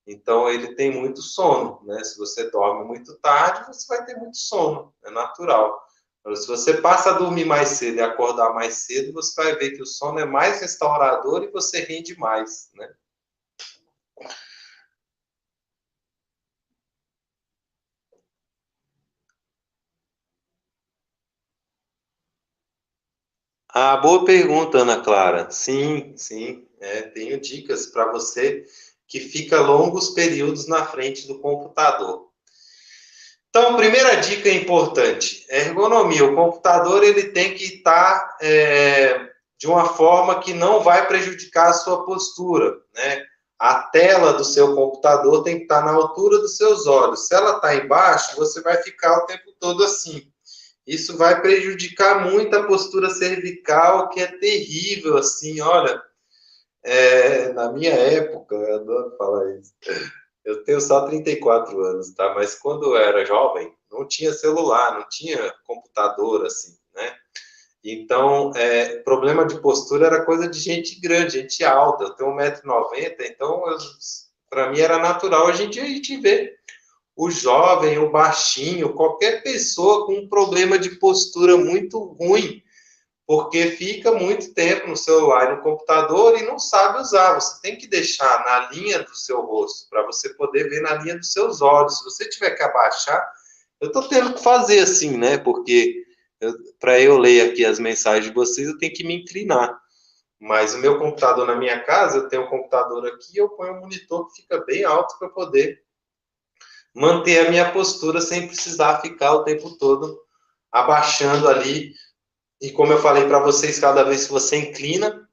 Então, ele tem muito sono, né? Se você dorme muito tarde, você vai ter muito sono, é natural. Agora, se você passa a dormir mais cedo e acordar mais cedo, você vai ver que o sono é mais restaurador e você rende mais, né? Ah, boa pergunta, Ana Clara. Sim, sim, tenho dicas para você que fica longos períodos na frente do computador. Então, primeira dica importante, ergonomia. O computador ele tem que estar de uma forma que não vai prejudicar a sua postura, né? A tela do seu computador tem que estar na altura dos seus olhos. Se ela está embaixo, você vai ficar o tempo todo assim. Isso vai prejudicar muito a postura cervical, que é terrível, assim, olha, na minha época, eu adoro falar isso, eu tenho só 34 anos, tá? Mas quando eu era jovem, não tinha celular, não tinha computador, assim, né? Então, problema de postura era coisa de gente grande, gente alta. Eu tenho 1,90 m, então para mim era natural. Hoje em dia a gente vê o jovem, o baixinho, qualquer pessoa com um problema de postura muito ruim, porque fica muito tempo no celular e no computador e não sabe usar. Você tem que deixar na linha do seu rosto, para você poder ver na linha dos seus olhos. Se você tiver que abaixar, eu estou tendo que fazer assim, né? Porque para eu ler aqui as mensagens de vocês, eu tenho que me inclinar. Mas o meu computador na minha casa, eu tenho um computador aqui, eu ponho um monitor que fica bem alto para poder manter a minha postura sem precisar ficar o tempo todo abaixando ali. E como eu falei para vocês, cada vez que você inclina,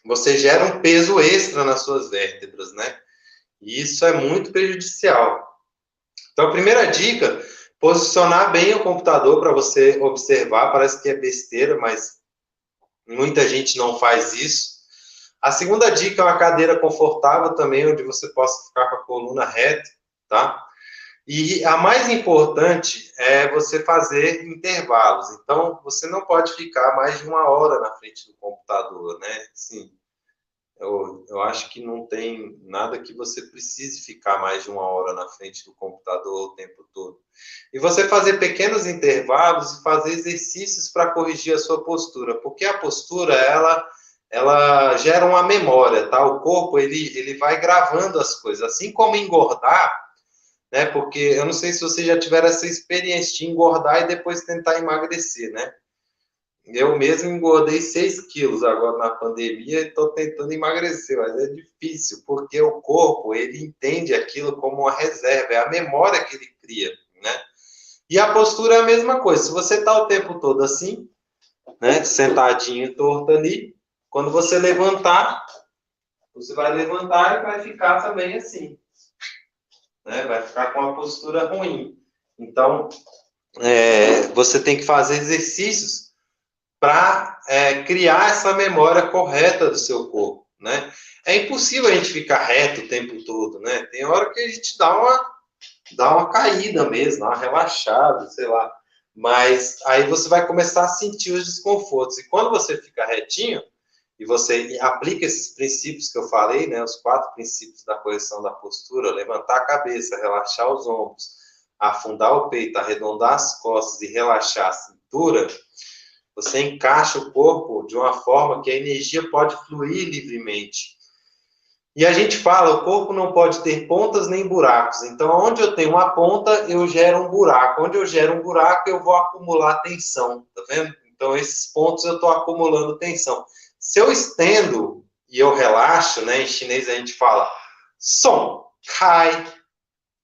você gera um peso extra nas suas vértebras, né? E isso é muito prejudicial. Então, a primeira dica, posicionar bem o computador para você observar. Parece que é besteira, mas muita gente não faz isso. A segunda dica é uma cadeira confortável também, onde você possa ficar com a coluna reta, tá? E a mais importante é você fazer intervalos. Então, você não pode ficar mais de 1 hora na frente do computador, né? Sim, eu acho que não tem nada que você precise ficar mais de 1 hora na frente do computador o tempo todo. E você fazer pequenos intervalos e fazer exercícios para corrigir a sua postura, porque a postura, ela gera uma memória, tá? O corpo, ele vai gravando as coisas. Assim como engordar, né? Porque eu não sei se você já tiver essa experiência de engordar e depois tentar emagrecer, né? Eu mesmo engordei 6 quilos agora na pandemia e estou tentando emagrecer, mas é difícil, porque o corpo, ele entende aquilo como uma reserva, é a memória que ele cria, né? E a postura é a mesma coisa. Se você está o tempo todo assim, né, sentadinho, torto ali, quando você levantar, você vai levantar e vai ficar também assim, né? Vai ficar com uma postura ruim. Então, você tem que fazer exercícios para criar essa memória correta do seu corpo, né? É impossível a gente ficar reto o tempo todo, né? Tem hora que a gente dá uma caída mesmo, dá uma relaxada, sei lá. Mas aí você vai começar a sentir os desconfortos. E quando você fica retinho, e você aplica esses princípios que eu falei, né, os 4 princípios da correção da postura, levantar a cabeça, relaxar os ombros, afundar o peito, arredondar as costas e relaxar a cintura, você encaixa o corpo de uma forma que a energia pode fluir livremente. E a gente fala, o corpo não pode ter pontas nem buracos. Então, onde eu tenho uma ponta, eu gero um buraco. Onde eu gero um buraco, eu vou acumular tensão. Tá vendo? Então, esses pontos eu estou acumulando tensão. Se eu estendo e eu relaxo, né? Em chinês a gente fala som, cai,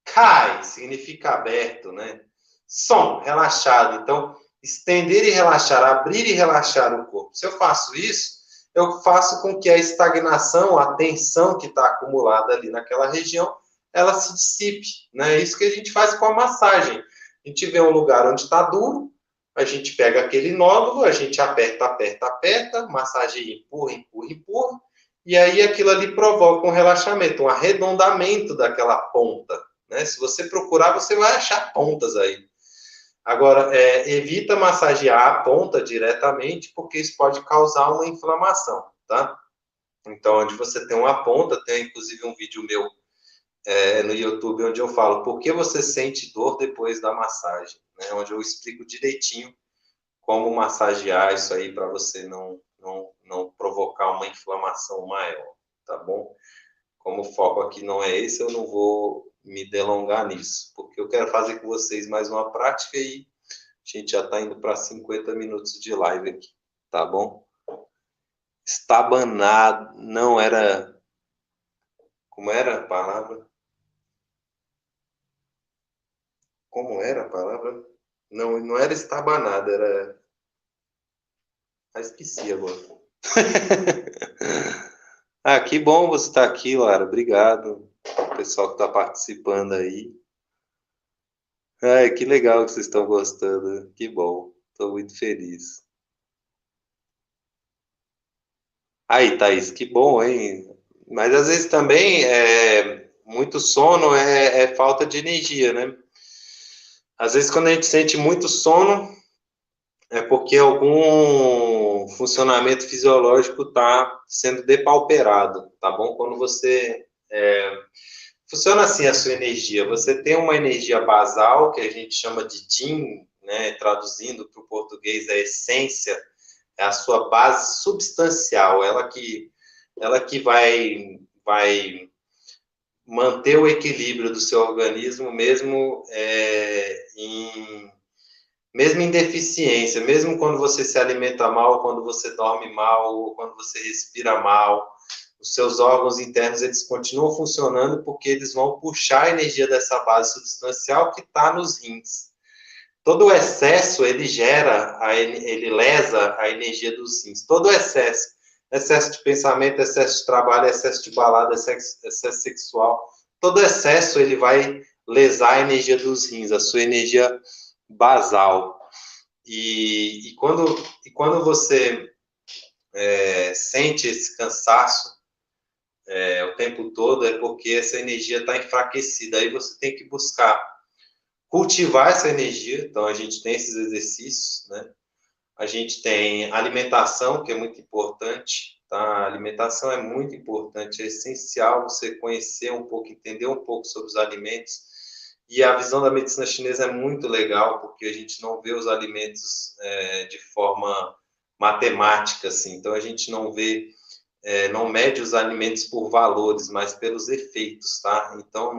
cai, significa aberto, né? Som, relaxado. Então, estender e relaxar, abrir e relaxar o corpo. Se eu faço isso, eu faço com que a estagnação, a tensão que está acumulada ali naquela região, ela se dissipe, né? É isso que a gente faz com a massagem. A gente vê um lugar onde está duro, a gente pega aquele nódulo, a gente aperta, aperta, aperta, massageia, empurra, empurra, empurra, e aí aquilo ali provoca um relaxamento, um arredondamento daquela ponta, né? Se você procurar, você vai achar pontas aí. Agora, evita massagear a ponta diretamente, porque isso pode causar uma inflamação, tá? Então, onde você tem uma ponta, tem inclusive um vídeo meu no YouTube onde eu falo por que você sente dor depois da massagem, né? Onde eu explico direitinho como massagear isso aí para você não provocar uma inflamação maior, tá bom? Como o foco aqui não é esse, eu não vou me delongar nisso, porque eu quero fazer com vocês mais uma prática e a gente já está indo para 50 minutos de live aqui, tá bom? Estabanado, não era. Como era a palavra? Como era a palavra? Não, não era estabanado, era. Ah, esqueci agora. Ah, que bom você estar aqui, Lara. Obrigado. O pessoal que está participando aí. Ai, que legal que vocês estão gostando. Que bom. Estou muito feliz. Aí, Thaís, que bom, hein? Mas às vezes também muito sono é falta de energia, né? Às vezes quando a gente sente muito sono é porque algum funcionamento fisiológico está sendo depauperado, tá bom? Quando você funciona assim a sua energia, você tem uma energia basal que a gente chama de Yin, né? Traduzindo para o português a essência, é a sua base substancial, ela que vai manter o equilíbrio do seu organismo mesmo em deficiência, mesmo quando você se alimenta mal, quando você dorme mal, ou quando você respira mal, os seus órgãos internos eles continuam funcionando porque eles vão puxar a energia dessa base substancial que está nos rins. Todo o excesso ele lesa a energia dos rins. Todo o excesso de pensamento, excesso de trabalho, excesso de balada, excesso sexual, todo excesso ele vai lesar a energia dos rins, a sua energia basal. E quando você sente esse cansaço o tempo todo, é porque essa energia está enfraquecida. Aí você tem que buscar cultivar essa energia. Então, a gente tem esses exercícios, né? A gente tem alimentação, que é muito importante, tá? A alimentação é muito importante, é essencial você conhecer um pouco, entender um pouco sobre os alimentos. E a visão da medicina chinesa é muito legal, porque a gente não vê os alimentos de forma matemática, assim. Então, a gente não mede os alimentos por valores, mas pelos efeitos, tá? Então,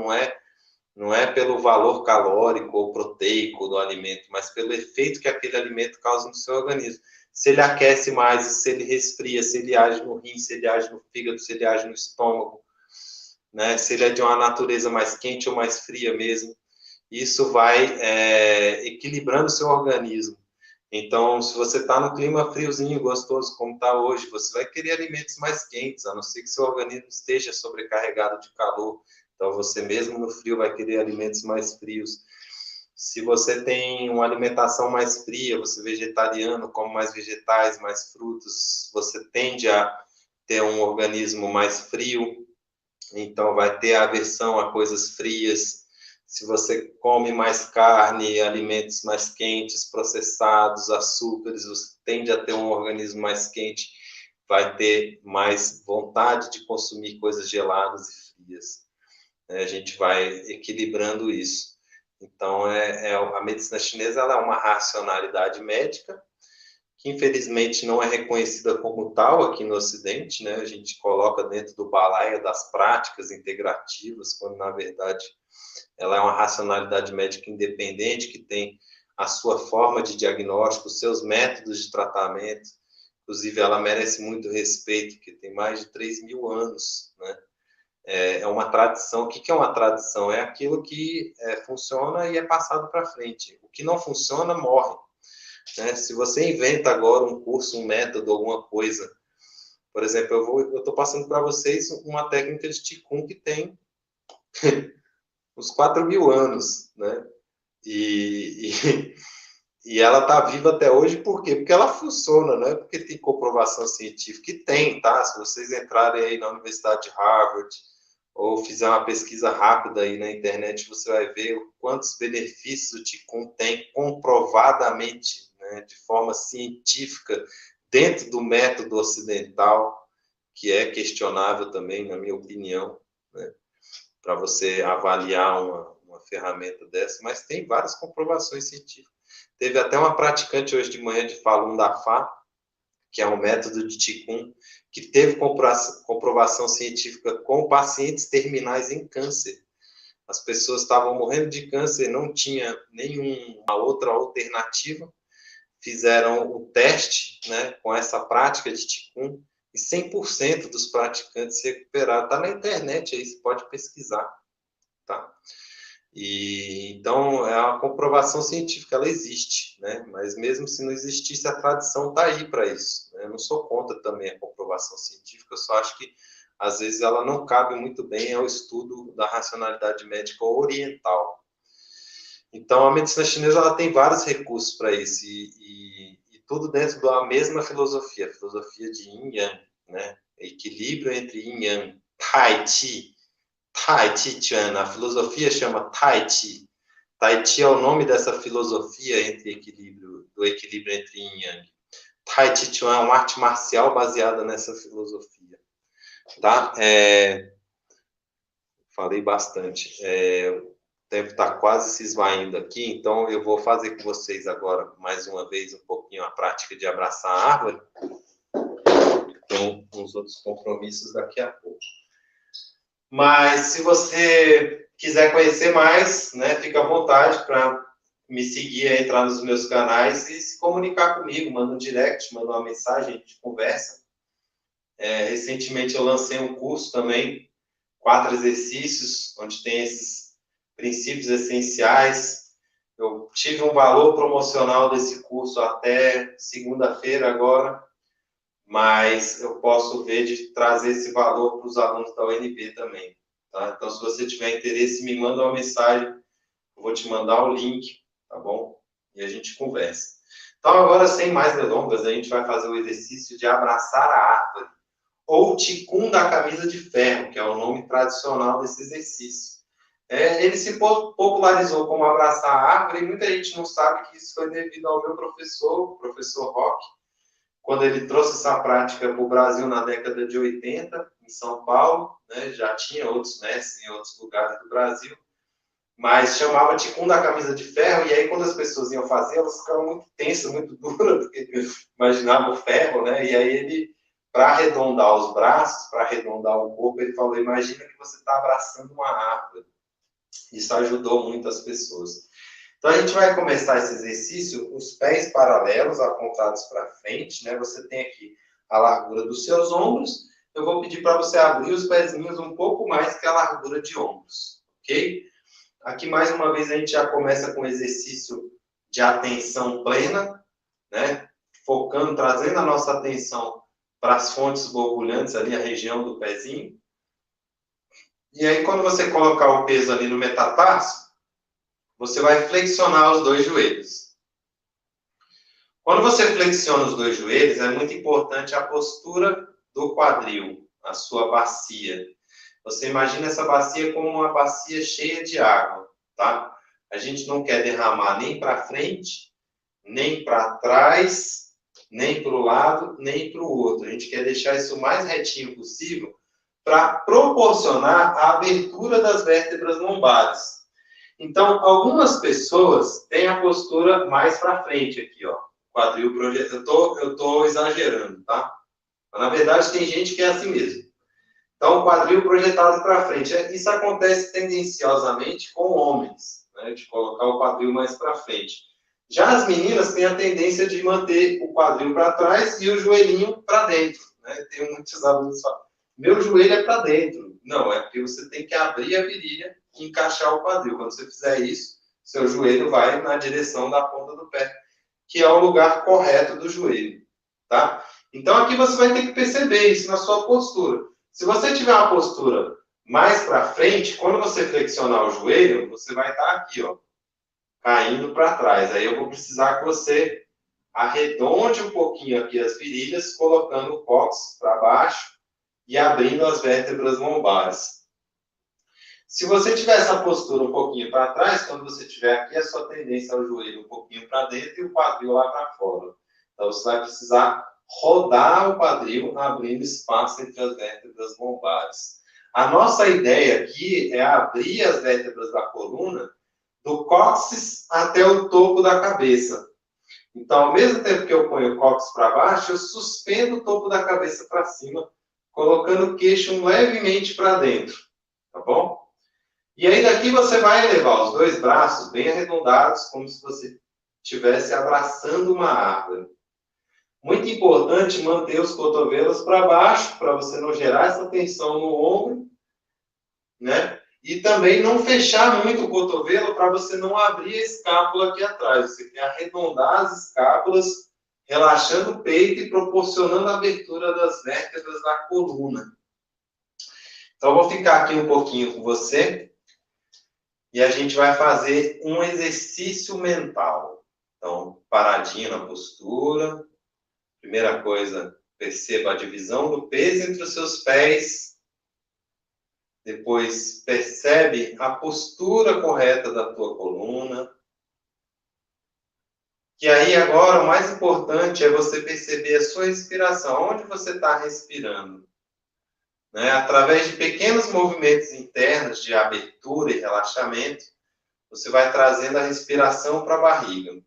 não é pelo valor calórico ou proteico do alimento, mas pelo efeito que aquele alimento causa no seu organismo. Se ele aquece mais, se ele resfria, se ele age no rim, se ele age no fígado, se ele age no estômago, né? Se ele é de uma natureza mais quente ou mais fria mesmo. Isso vai equilibrando o seu organismo. Então, se você está no clima friozinho, gostoso, como está hoje, você vai querer alimentos mais quentes, a não ser que seu organismo esteja sobrecarregado de calor. Então, você mesmo no frio vai querer alimentos mais frios. Se você tem uma alimentação mais fria, você é vegetariano, come mais vegetais, mais frutos, você tende a ter um organismo mais frio, então vai ter aversão a coisas frias. Se você come mais carne, alimentos mais quentes, processados, açúcares, você tende a ter um organismo mais quente, vai ter mais vontade de consumir coisas geladas e frias. A gente vai equilibrando isso. Então, a medicina chinesa ela é uma racionalidade médica que infelizmente não é reconhecida como tal aqui no Ocidente, né? A gente coloca dentro do balaio das práticas integrativas, quando na verdade ela é uma racionalidade médica independente que tem a sua forma de diagnóstico, os seus métodos de tratamento. Inclusive, ela merece muito respeito, porque tem mais de 3.000 anos, né? É uma tradição. O que é uma tradição? É aquilo que funciona e é passado para frente. O que não funciona, morre. Né? Se você inventa agora um curso, um método, alguma coisa, por exemplo, eu estou passando para vocês uma técnica de Qigong que tem uns 4.000 anos, né? E ela está viva até hoje, por quê? Porque ela funciona, não é porque tem comprovação científica, que tem, tá? Se vocês entrarem aí na Universidade de Harvard, ou fizer uma pesquisa rápida aí na internet, você vai ver quantos benefícios o Qigong tem comprovadamente, né, de forma científica, dentro do método ocidental, que é questionável também, na minha opinião, né, para você avaliar uma ferramenta dessa, mas tem várias comprovações científicas. Teve até uma praticante hoje de manhã de Falun Dafa, que é um método de Qigong, que teve comprovação científica com pacientes terminais em câncer. As pessoas estavam morrendo de câncer, não tinha nenhuma outra alternativa, fizeram o teste, né, com essa prática de Qigong, e 100% dos praticantes se recuperaram. Está na internet aí, você pode pesquisar. Tá? E então é uma comprovação científica, ela existe, né? Mas mesmo se não existisse, a tradição está aí para isso, né? Eu não sou contra também a comprovação científica, eu só acho que às vezes ela não cabe muito bem ao estudo da racionalidade médica oriental. Então a medicina chinesa ela tem vários recursos para isso e tudo dentro da mesma filosofia, a filosofia de Yin Yang, né? Equilíbrio entre Yin Yang, Tai Chi. Tai Chi Chuan, a filosofia chama Tai Chi. Tai Chi é o nome dessa filosofia do equilíbrio entre Yin e Yang. Tai Chi Chuan é uma arte marcial baseada nessa filosofia. Tá? Falei bastante. O tempo está quase se esvaindo aqui, então eu vou fazer com vocês agora, mais uma vez, um pouquinho a prática de abraçar a árvore. Tem uns outros compromissos daqui a pouco. Mas se você quiser conhecer mais, né, fica à vontade para me seguir, entrar nos meus canais e se comunicar comigo. Manda um direct, manda uma mensagem, a gente conversa. Recentemente eu lancei um curso também, 4 exercícios, onde tem esses princípios essenciais. Eu tive um valor promocional desse curso até segunda-feira agora, mas eu posso ver de trazer esse valor para os alunos da UNB também. Tá? Então, se você tiver interesse, me manda uma mensagem, eu vou te mandar o link, tá bom? E a gente conversa. Então, agora, sem mais delongas, a gente vai fazer o exercício de abraçar a árvore, ou Qigong da camisa de ferro, que é o nome tradicional desse exercício. Ele se popularizou como abraçar a árvore, e muita gente não sabe que isso foi devido ao meu professor, o professor Roque, quando ele trouxe essa prática para o Brasil na década de 80, em São Paulo, né, já tinha outros mestres em outros lugares do Brasil, mas chamava Qigong da camisa de ferro, e aí quando as pessoas iam fazer, elas ficavam muito tensas, muito duras, porque imaginavam o ferro, né, e aí ele, para arredondar os braços, para arredondar o corpo, ele falou, imagina que você está abraçando uma árvore. Isso ajudou muito as pessoas. Então, a gente vai começar esse exercício, os pés paralelos, apontados para frente, né? Você tem aqui a largura dos seus ombros. Eu vou pedir para você abrir os pezinhos um pouco mais que a largura de ombros, ok? Aqui, mais uma vez, a gente já começa com o exercício de atenção plena, né? Focando, trazendo a nossa atenção para as fontes borbulhantes, ali, a região do pezinho. E aí, quando você colocar o peso ali no metatarso, você vai flexionar os 2 joelhos. Quando você flexiona os 2 joelhos, é muito importante a postura do quadril, a sua bacia. Você imagina essa bacia como uma bacia cheia de água, tá? A gente não quer derramar nem para frente, nem para trás, nem para o lado, nem para o outro. A gente quer deixar isso o mais retinho possível para proporcionar a abertura das vértebras lombares. Então, algumas pessoas têm a postura mais para frente aqui, ó, com quadril projetado. Eu tô exagerando, tá? Mas, na verdade, tem gente que é assim mesmo. Então, o quadril projetado para frente. Isso acontece tendenciosamente com homens, né, de colocar o quadril mais para frente. Já as meninas têm a tendência de manter o quadril para trás e o joelhinho para dentro. Né? Tem muitos alunos que falam, meu joelho é para dentro. Não, é porque você tem que abrir a virilha e encaixar o quadril. Quando você fizer isso, seu joelho vai na direção da ponta do pé, que é o lugar correto do joelho. Tá? Então, aqui você vai ter que perceber isso na sua postura. Se você tiver uma postura mais para frente, quando você flexionar o joelho, você vai estar aqui, ó, caindo para trás. Aí eu vou precisar que você arredonde um pouquinho aqui as virilhas, colocando o cóccix para baixo e abrindo as vértebras lombares. Se você tiver essa postura um pouquinho para trás, quando você tiver aqui, a sua tendência é o joelho um pouquinho para dentro e o quadril lá para fora. Então, você vai precisar rodar o quadril, abrindo espaço entre as vértebras lombares. A nossa ideia aqui é abrir as vértebras da coluna do cóccix até o topo da cabeça. Então, ao mesmo tempo que eu ponho o cóccix para baixo, eu suspendo o topo da cabeça para cima, colocando o queixo levemente para dentro. Tá bom? E aí, daqui você vai elevar os dois braços bem arredondados, como se você estivesse abraçando uma árvore. Muito importante manter os cotovelos para baixo, para você não gerar essa tensão no ombro, né? E também não fechar muito o cotovelo para você não abrir a escápula aqui atrás. Você quer arredondar as escápulas, relaxando o peito e proporcionando a abertura das vértebras da coluna. Então, eu vou ficar aqui um pouquinho com você e a gente vai fazer um exercício mental. Então, paradinho na postura. Primeira coisa, perceba a divisão do peso entre os seus pés. Depois, percebe a postura correta da tua coluna. E aí, agora, o mais importante é você perceber a sua respiração. Onde você está respirando? Né? Através de pequenos movimentos internos de abertura e relaxamento, você vai trazendo a respiração para a barriga.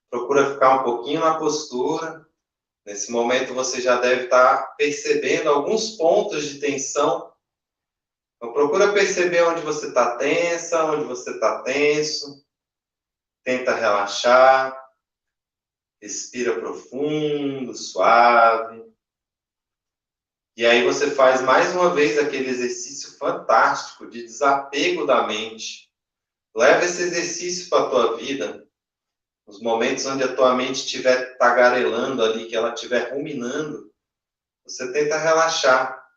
Procura ficar um pouquinho na postura. Nesse momento, você já deve estar percebendo alguns pontos de tensão. Então, procura perceber onde você está tensa, onde você está tenso. Tenta relaxar. Respira profundo, suave. E aí você faz mais uma vez aquele exercício fantástico de desapego da mente. Leva esse exercício para a tua vida. Nos momentos onde a tua mente estiver tagarelando ali, que ela estiver ruminando, você tenta relaxar.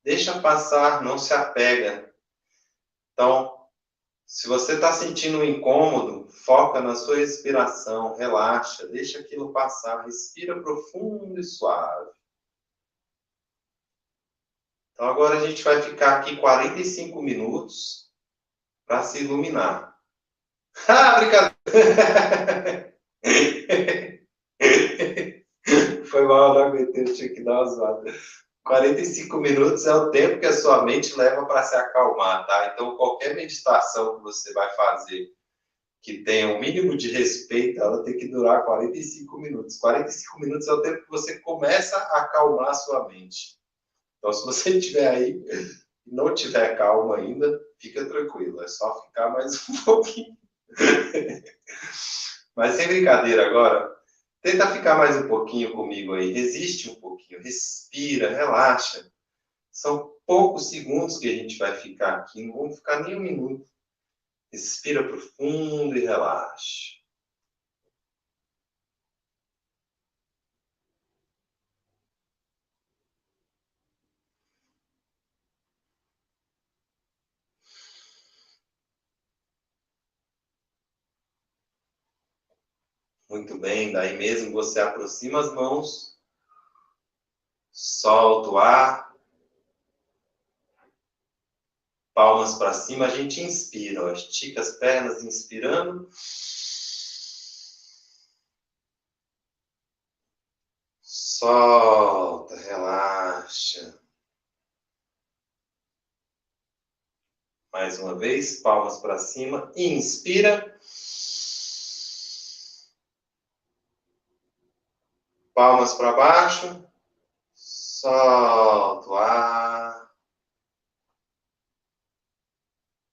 Deixa passar, não se apega. Então, se você está sentindo um incômodo, foca na sua respiração, relaxa, deixa aquilo passar, respira profundo e suave. Então, agora a gente vai ficar aqui 45 minutos para se iluminar. Ah, brincadeira! Foi mal, não aguentei, eu tinha que dar uma zoada. 45 minutos é o tempo que a sua mente leva para se acalmar, tá? Então, qualquer meditação que você vai fazer que tenha um mínimo de respeito, ela tem que durar 45 minutos. 45 minutos é o tempo que você começa a acalmar a sua mente. Então, se você estiver aí e não tiver calmo ainda, fica tranquilo. É só ficar mais um pouquinho. Mas sem brincadeira agora, tenta ficar mais um pouquinho comigo aí. Resiste um pouquinho, respira, relaxa. São poucos segundos que a gente vai ficar aqui, não vamos ficar nem um minuto. Respira profundo e relaxa. Muito bem, daí mesmo você aproxima as mãos, solta o ar, palmas para cima, a gente inspira, ó, estica as pernas inspirando. Solta, relaxa. Mais uma vez, palmas para cima, inspira. Palmas para baixo. Solta o ar.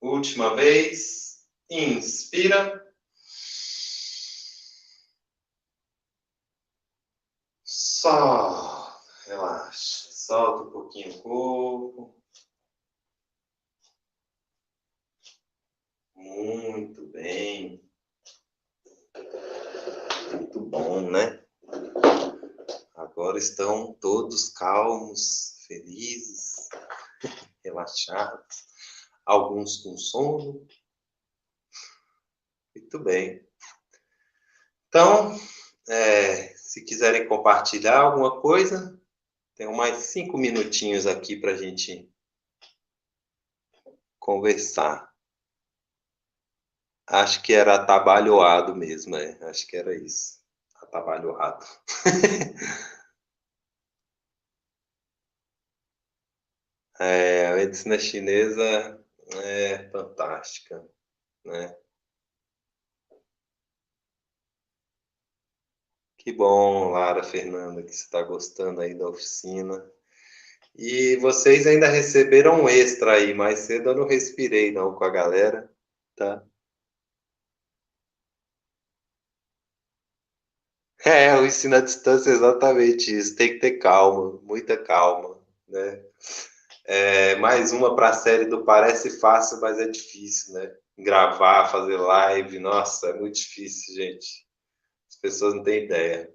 Última vez. Inspira. Solta. Relaxa. Solta um pouquinho o corpo. Muito bem. Muito bom, né? Agora estão todos calmos, felizes, relaxados. Alguns com sono. Muito bem. Então, se quiserem compartilhar alguma coisa, tenho mais 5 minutinhos aqui para a gente conversar. Acho que era atabalhoado mesmo, acho que era isso. Atabalhoado. A medicina chinesa é fantástica, né? Que bom, Lara, Fernanda, que você está gostando aí da oficina. E vocês ainda receberam um extra aí, mais cedo eu não respirei não com a galera, tá? O ensino à distância é exatamente isso, tem que ter calma, muita calma, né? Mais uma para a série do Parece Fácil, mas é difícil, né? Gravar, fazer live, nossa, é muito difícil, gente. As pessoas não têm ideia.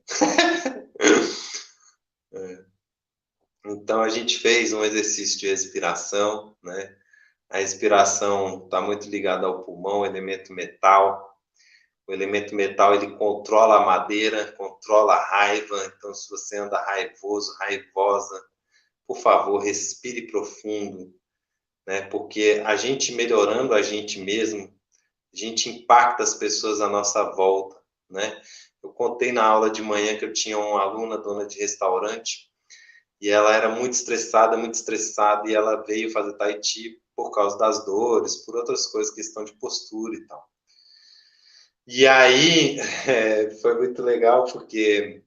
Então, a gente fez um exercício de respiração, né? A respiração está muito ligada ao pulmão, elemento metal. O elemento metal, ele controla a madeira, controla a raiva. Então, se você anda raivoso, raivosa, por favor, respire profundo, né? Porque a gente melhorando a gente mesmo, a gente impacta as pessoas à nossa volta, né? Eu contei na aula de manhã que eu tinha uma aluna, dona de restaurante, e ela era muito estressada, e ela veio fazer Tai Chi por causa das dores, por outras coisas, questão de postura e tal. E aí, foi muito legal, porque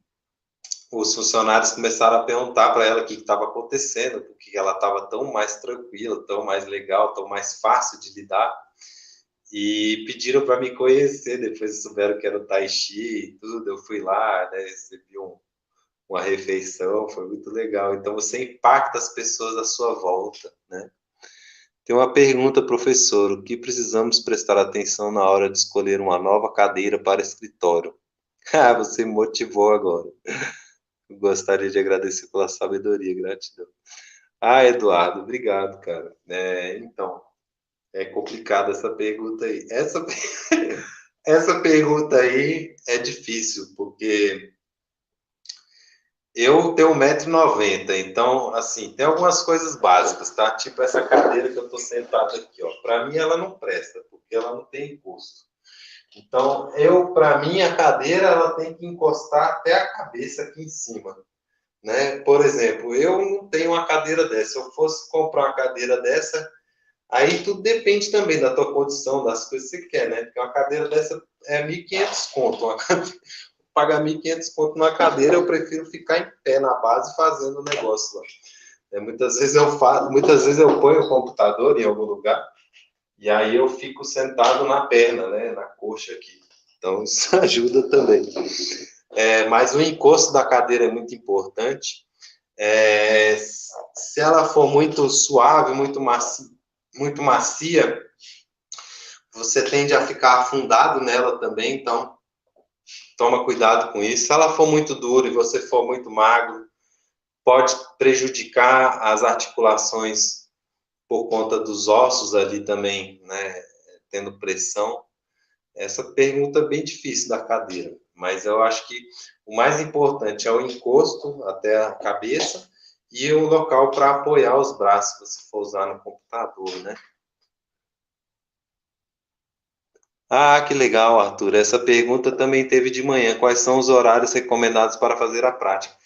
os funcionários começaram a perguntar para ela o que estava acontecendo, porque ela estava tão mais tranquila, tão mais legal, tão mais fácil de lidar, e pediram para me conhecer, depois souberam que era o Tai Chi e tudo, eu fui lá, né, recebi uma refeição, foi muito legal. Então, você impacta as pessoas à sua volta, né? Tem uma pergunta, professor: o que precisamos prestar atenção na hora de escolher uma nova cadeira para escritório? Ah, você me motivou agora. Gostaria de agradecer pela sabedoria, gratidão. Ah, Eduardo, obrigado, cara. Então, é complicada essa pergunta aí. Essa pergunta aí é difícil, porque eu tenho 1,90 m, então, assim, tem algumas coisas básicas, tá? Tipo essa cadeira que eu tô sentado aqui, ó. Para mim, ela não presta, porque ela não tem encosto. Então, para mim, a cadeira, ela tem que encostar até a cabeça aqui em cima, né? Por exemplo, eu não tenho uma cadeira dessa. Se eu fosse comprar uma cadeira dessa, aí tudo depende também da tua condição, das coisas que você quer, né? Porque uma cadeira dessa é 1.500 conto. Pagar 1.500 conto numa cadeira, eu prefiro ficar em pé na base fazendo o negócio lá. Muitas vezes eu ponho o computador em algum lugar e aí eu fico sentado na perna, né? Na coxa aqui. Então isso ajuda também. Mas o encosto da cadeira é muito importante. Se ela for muito suave, muito macia, você tende a ficar afundado nela também, então toma cuidado com isso. Se ela for muito dura e você for muito magro, pode prejudicar as articulações por conta dos ossos ali também, né, tendo pressão. Essa pergunta é bem difícil da cadeira, mas eu acho que o mais importante é o encosto até a cabeça e o local para apoiar os braços, se for usar no computador, né? Ah, que legal, Arthur. Essa pergunta também teve de manhã. Quais são os horários recomendados para fazer a prática?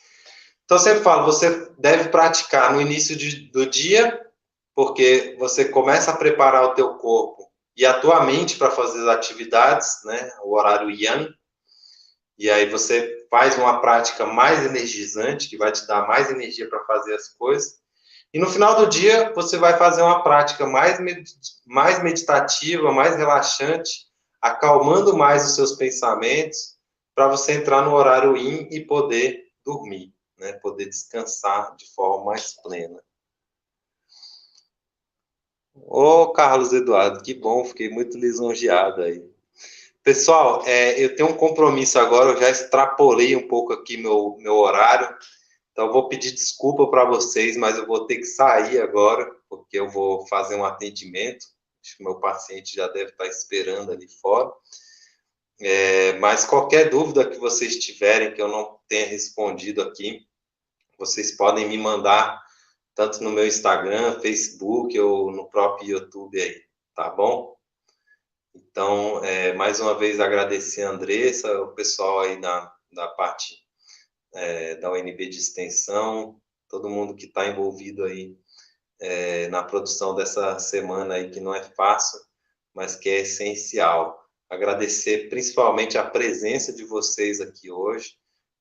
Então, eu sempre falo, você deve praticar no início do dia, porque você começa a preparar o teu corpo e a tua mente para fazer as atividades, né? O horário Yang. E aí você faz uma prática mais energizante, que vai te dar mais energia para fazer as coisas. E no final do dia, você vai fazer uma prática mais meditativa, mais relaxante, acalmando mais os seus pensamentos, para você entrar no horário Yin e poder dormir, né? Poder descansar de forma mais plena. Ô, Carlos Eduardo, que bom, fiquei muito lisonjeado aí. Pessoal, eu tenho um compromisso agora, eu já extrapolei um pouco aqui meu horário, então eu vou pedir desculpa para vocês, mas eu vou ter que sair agora, porque eu vou fazer um atendimento. Acho que meu paciente já deve estar esperando ali fora. Mas qualquer dúvida que vocês tiverem que eu não tenha respondido aqui, vocês podem me mandar tanto no meu Instagram, Facebook ou no próprio YouTube aí, tá bom? Então, mais uma vez agradecer a Andressa, o pessoal aí da parte da UNB de Extensão, todo mundo que está envolvido aí na produção dessa semana aí, que não é fácil, mas que é essencial. Agradecer principalmente a presença de vocês aqui hoje,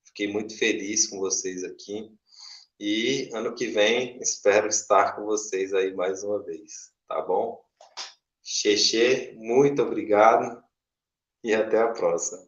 fiquei muito feliz com vocês aqui, e ano que vem espero estar com vocês aí mais uma vez, tá bom? Xexê, muito obrigado e até a próxima.